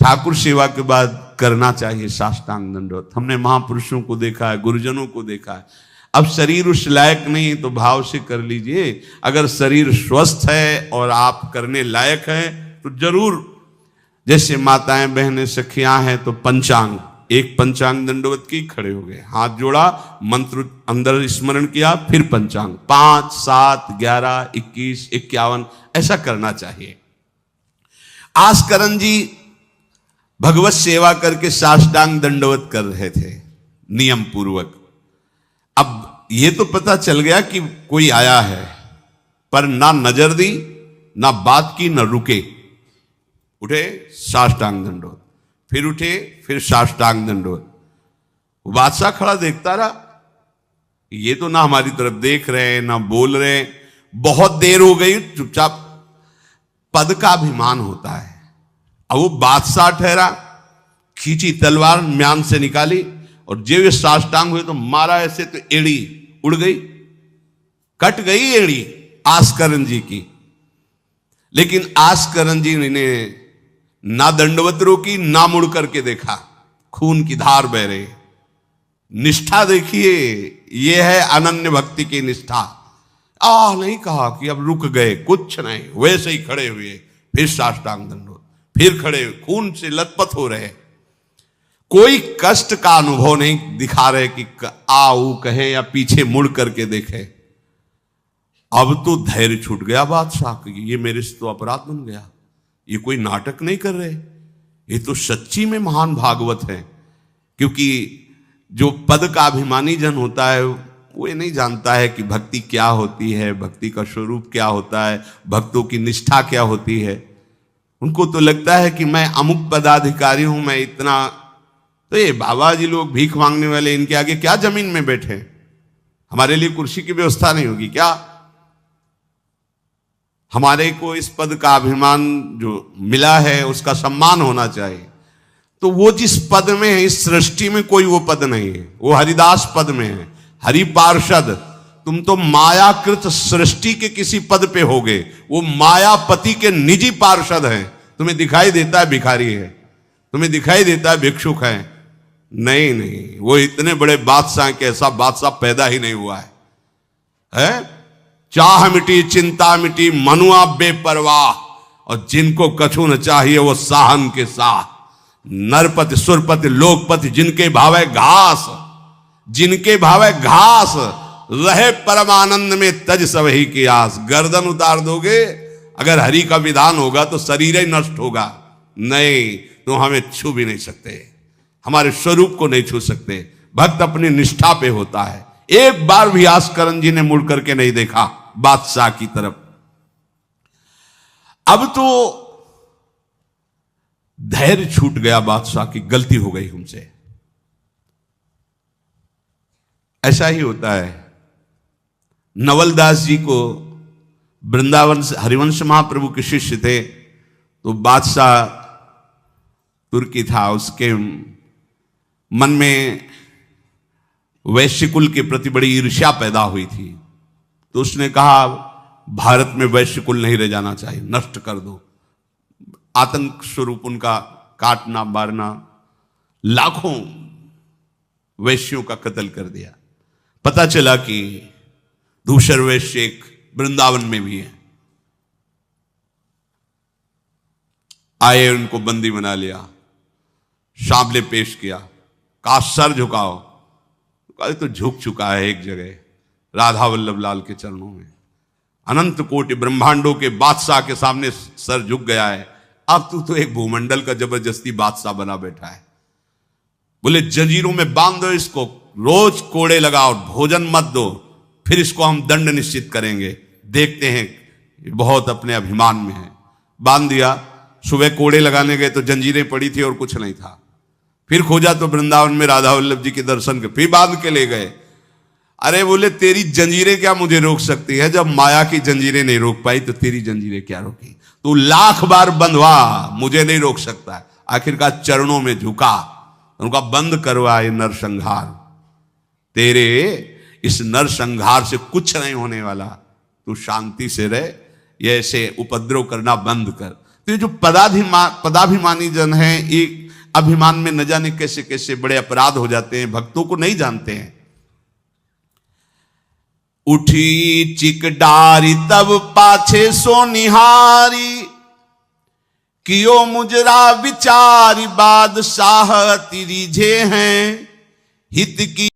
ठाकुर सेवा के बाद करना चाहिए साष्टांग दंडवत। हमने महापुरुषों को देखा है, गुरुजनों को देखा है। अब शरीर उस लायक नहीं है तो भाव से कर लीजिए, अगर शरीर स्वस्थ है और आप करने लायक हैं तो जरूर, जैसे माताएं बहनें सखियां हैं तो पंचांग, एक पंचांग दंडवत की, खड़े हो गए, हाथ जोड़ा, मंत्र अंदर स्मरण किया, फिर पंचांग 5, 7, 11, 21, 51 ऐसा करना चाहिए। आस्करण जी भगवत सेवा करके साष्टांग दंडवत कर रहे थे नियम पूर्वक। अब ये तो पता चल गया कि कोई आया है, पर ना नजर दी, ना बात की, ना रुके, उठे साष्टांग दंडवत, फिर उठे, फिर साष्टांग दंडवत। बादशाह खड़ा देखता रहा, ये तो ना हमारी तरफ देख रहे हैं ना बोल रहे हैं। बहुत देर हो गई, चुपचाप, पद का अभिमान होता है। अब वो बादशाह ठहरा, खींची तलवार, म्यान से निकाली और जब ये साष्टांग हुए तो मारा ऐसे तो एड़ी उड़ गई, कट गई एड़ी आस्करण जी की। लेकिन आस्करण जी ने ना दंडवत रोकी, ना मुड़ करके देखा, खून की धार बह रही। निष्ठा देखिए, यह है अनन्य भक्ति की निष्ठा। नहीं कहा कि अब रुक गए, कुछ नहीं, वैसे ही खड़े हुए, फिर साष्टांग दंडवत, फिर खड़े, खून से लथपथ हो रहे, कोई कष्ट का अनुभव नहीं दिखा रहे कि आओ कहे या पीछे मुड़ करके देखे। अब तो धैर्य छूट गया बादशाह की, ये मेरे से तो अपराध बन गया, ये कोई नाटक नहीं कर रहे, ये तो सच्ची में महान भागवत है। क्योंकि जो पद का अभिमानी जन होता है वो ये नहीं जानता है कि भक्ति क्या होती है, भक्ति का स्वरूप क्या होता है, भक्तों की निष्ठा क्या होती है। उनको तो लगता है कि मैं अमुक पदाधिकारी हूं, मैं इतना, तो ये बाबा जी लोग भीख मांगने वाले, इनके आगे क्या जमीन में बैठे, हमारे लिए कुर्सी की व्यवस्था नहीं होगी क्या? हमारे को इस पद का अभिमान जो मिला है उसका सम्मान होना चाहिए। तो वो जिस पद में है, इस सृष्टि में कोई वो पद नहीं है, वो हरिदास पद में है, हरि पार्षद। तुम तो मायाकृत सृष्टि के किसी पद पे होगे, वो मायापति के निजी पार्षद हैं। तुम्हें दिखाई देता है भिखारी है, तुम्हें दिखाई देता है भिक्षुक है, नहीं, वो इतने बड़े बादशाह के, ऐसा बादशाह पैदा ही नहीं हुआ है। चाह मिटी चिंता मिटी मनुआ बेपरवाह, और जिनको कछु न चाहिए वो साहन के साथ। नरपति सुरपति लोकपति जिनके भावे घास, जिनके भावे घास, रहे परमानंद में तज सब ही की आस। गर्दन उतार दोगे अगर हरि का विधान होगा तो शरीर ही नष्ट होगा, नहीं तो हमें छू भी नहीं सकते, हमारे स्वरूप को नहीं छू सकते। भक्त अपनी निष्ठा पे होता है। एक बार भी आस्करण जी ने मुड़ करके नहीं देखा बादशाह की तरफ। अब तो धैर्य छूट गया बादशाह की, गलती हो गई हमसे। ऐसा ही होता है। नवलदास जी को वृंदावन से हरिवंश महाप्रभु के शिष्य थे, तो बादशाह तुर्की था, उसके मन में वैश्य कुल के प्रति बड़ी ईर्ष्या पैदा हुई थी। तो उसने कहा भारत में वैश्य कुल नहीं रह जाना चाहिए, नष्ट कर दो। आतंक स्वरूप उनका काटना मारना, लाखों वैश्यों का कत्ल कर दिया। पता चला कि दूसर वैश्य एक वृंदावन में भी है। आए, उनको बंदी बना लिया, सामने पेश किया, कहा सर झुकाओ। कहा तो झुक चुका है एक जगह राधा वल्लभ लाल के चरणों में। अनंत कोटि ब्रह्मांडों के बादशाह के सामने सर झुक गया है। अब तू तो एक भूमंडल का जबरदस्ती बादशाह बना बैठा है। बोले जंजीरों में बांध दो इसको, रोज कोड़े लगाओ, भोजन मत दो, फिर इसको हम दंड निश्चित करेंगे, देखते हैं बहुत अपने अभिमान में है। बांध दिया। सुबह कोड़े लगाने गए तो जंजीरें पड़ी थी और कुछ नहीं था। फिर खोजा तो वृंदावन में राधा वल्लभ जी के दर्शन के, फिर बांध के ले गए। अरे बोले तेरी जंजीरें क्या मुझे रोक सकती है, जब माया की जंजीरें नहीं रोक पाई तो तेरी जंजीरें क्या रोकी। तू लाख बार बंधवा, मुझे नहीं रोक सकता है। आखिरकार चरणों में झुका, उनका बंद करवाए नरसंहार। तेरे इस नरसंहार से कुछ नहीं होने वाला, तू शांति से रह, ये ऐसे उपद्रव करना बंद कर। तो ये जो पदाभिमानी जन है, एक अभिमान में न जाने कैसे कैसे बड़े अपराध हो जाते हैं, भक्तों को नहीं जानते हैं। उठी चिक डारी तब पाछे सो निहारी, कियो मुजरा विचारी बादशाह तिरिझे हैं, हित की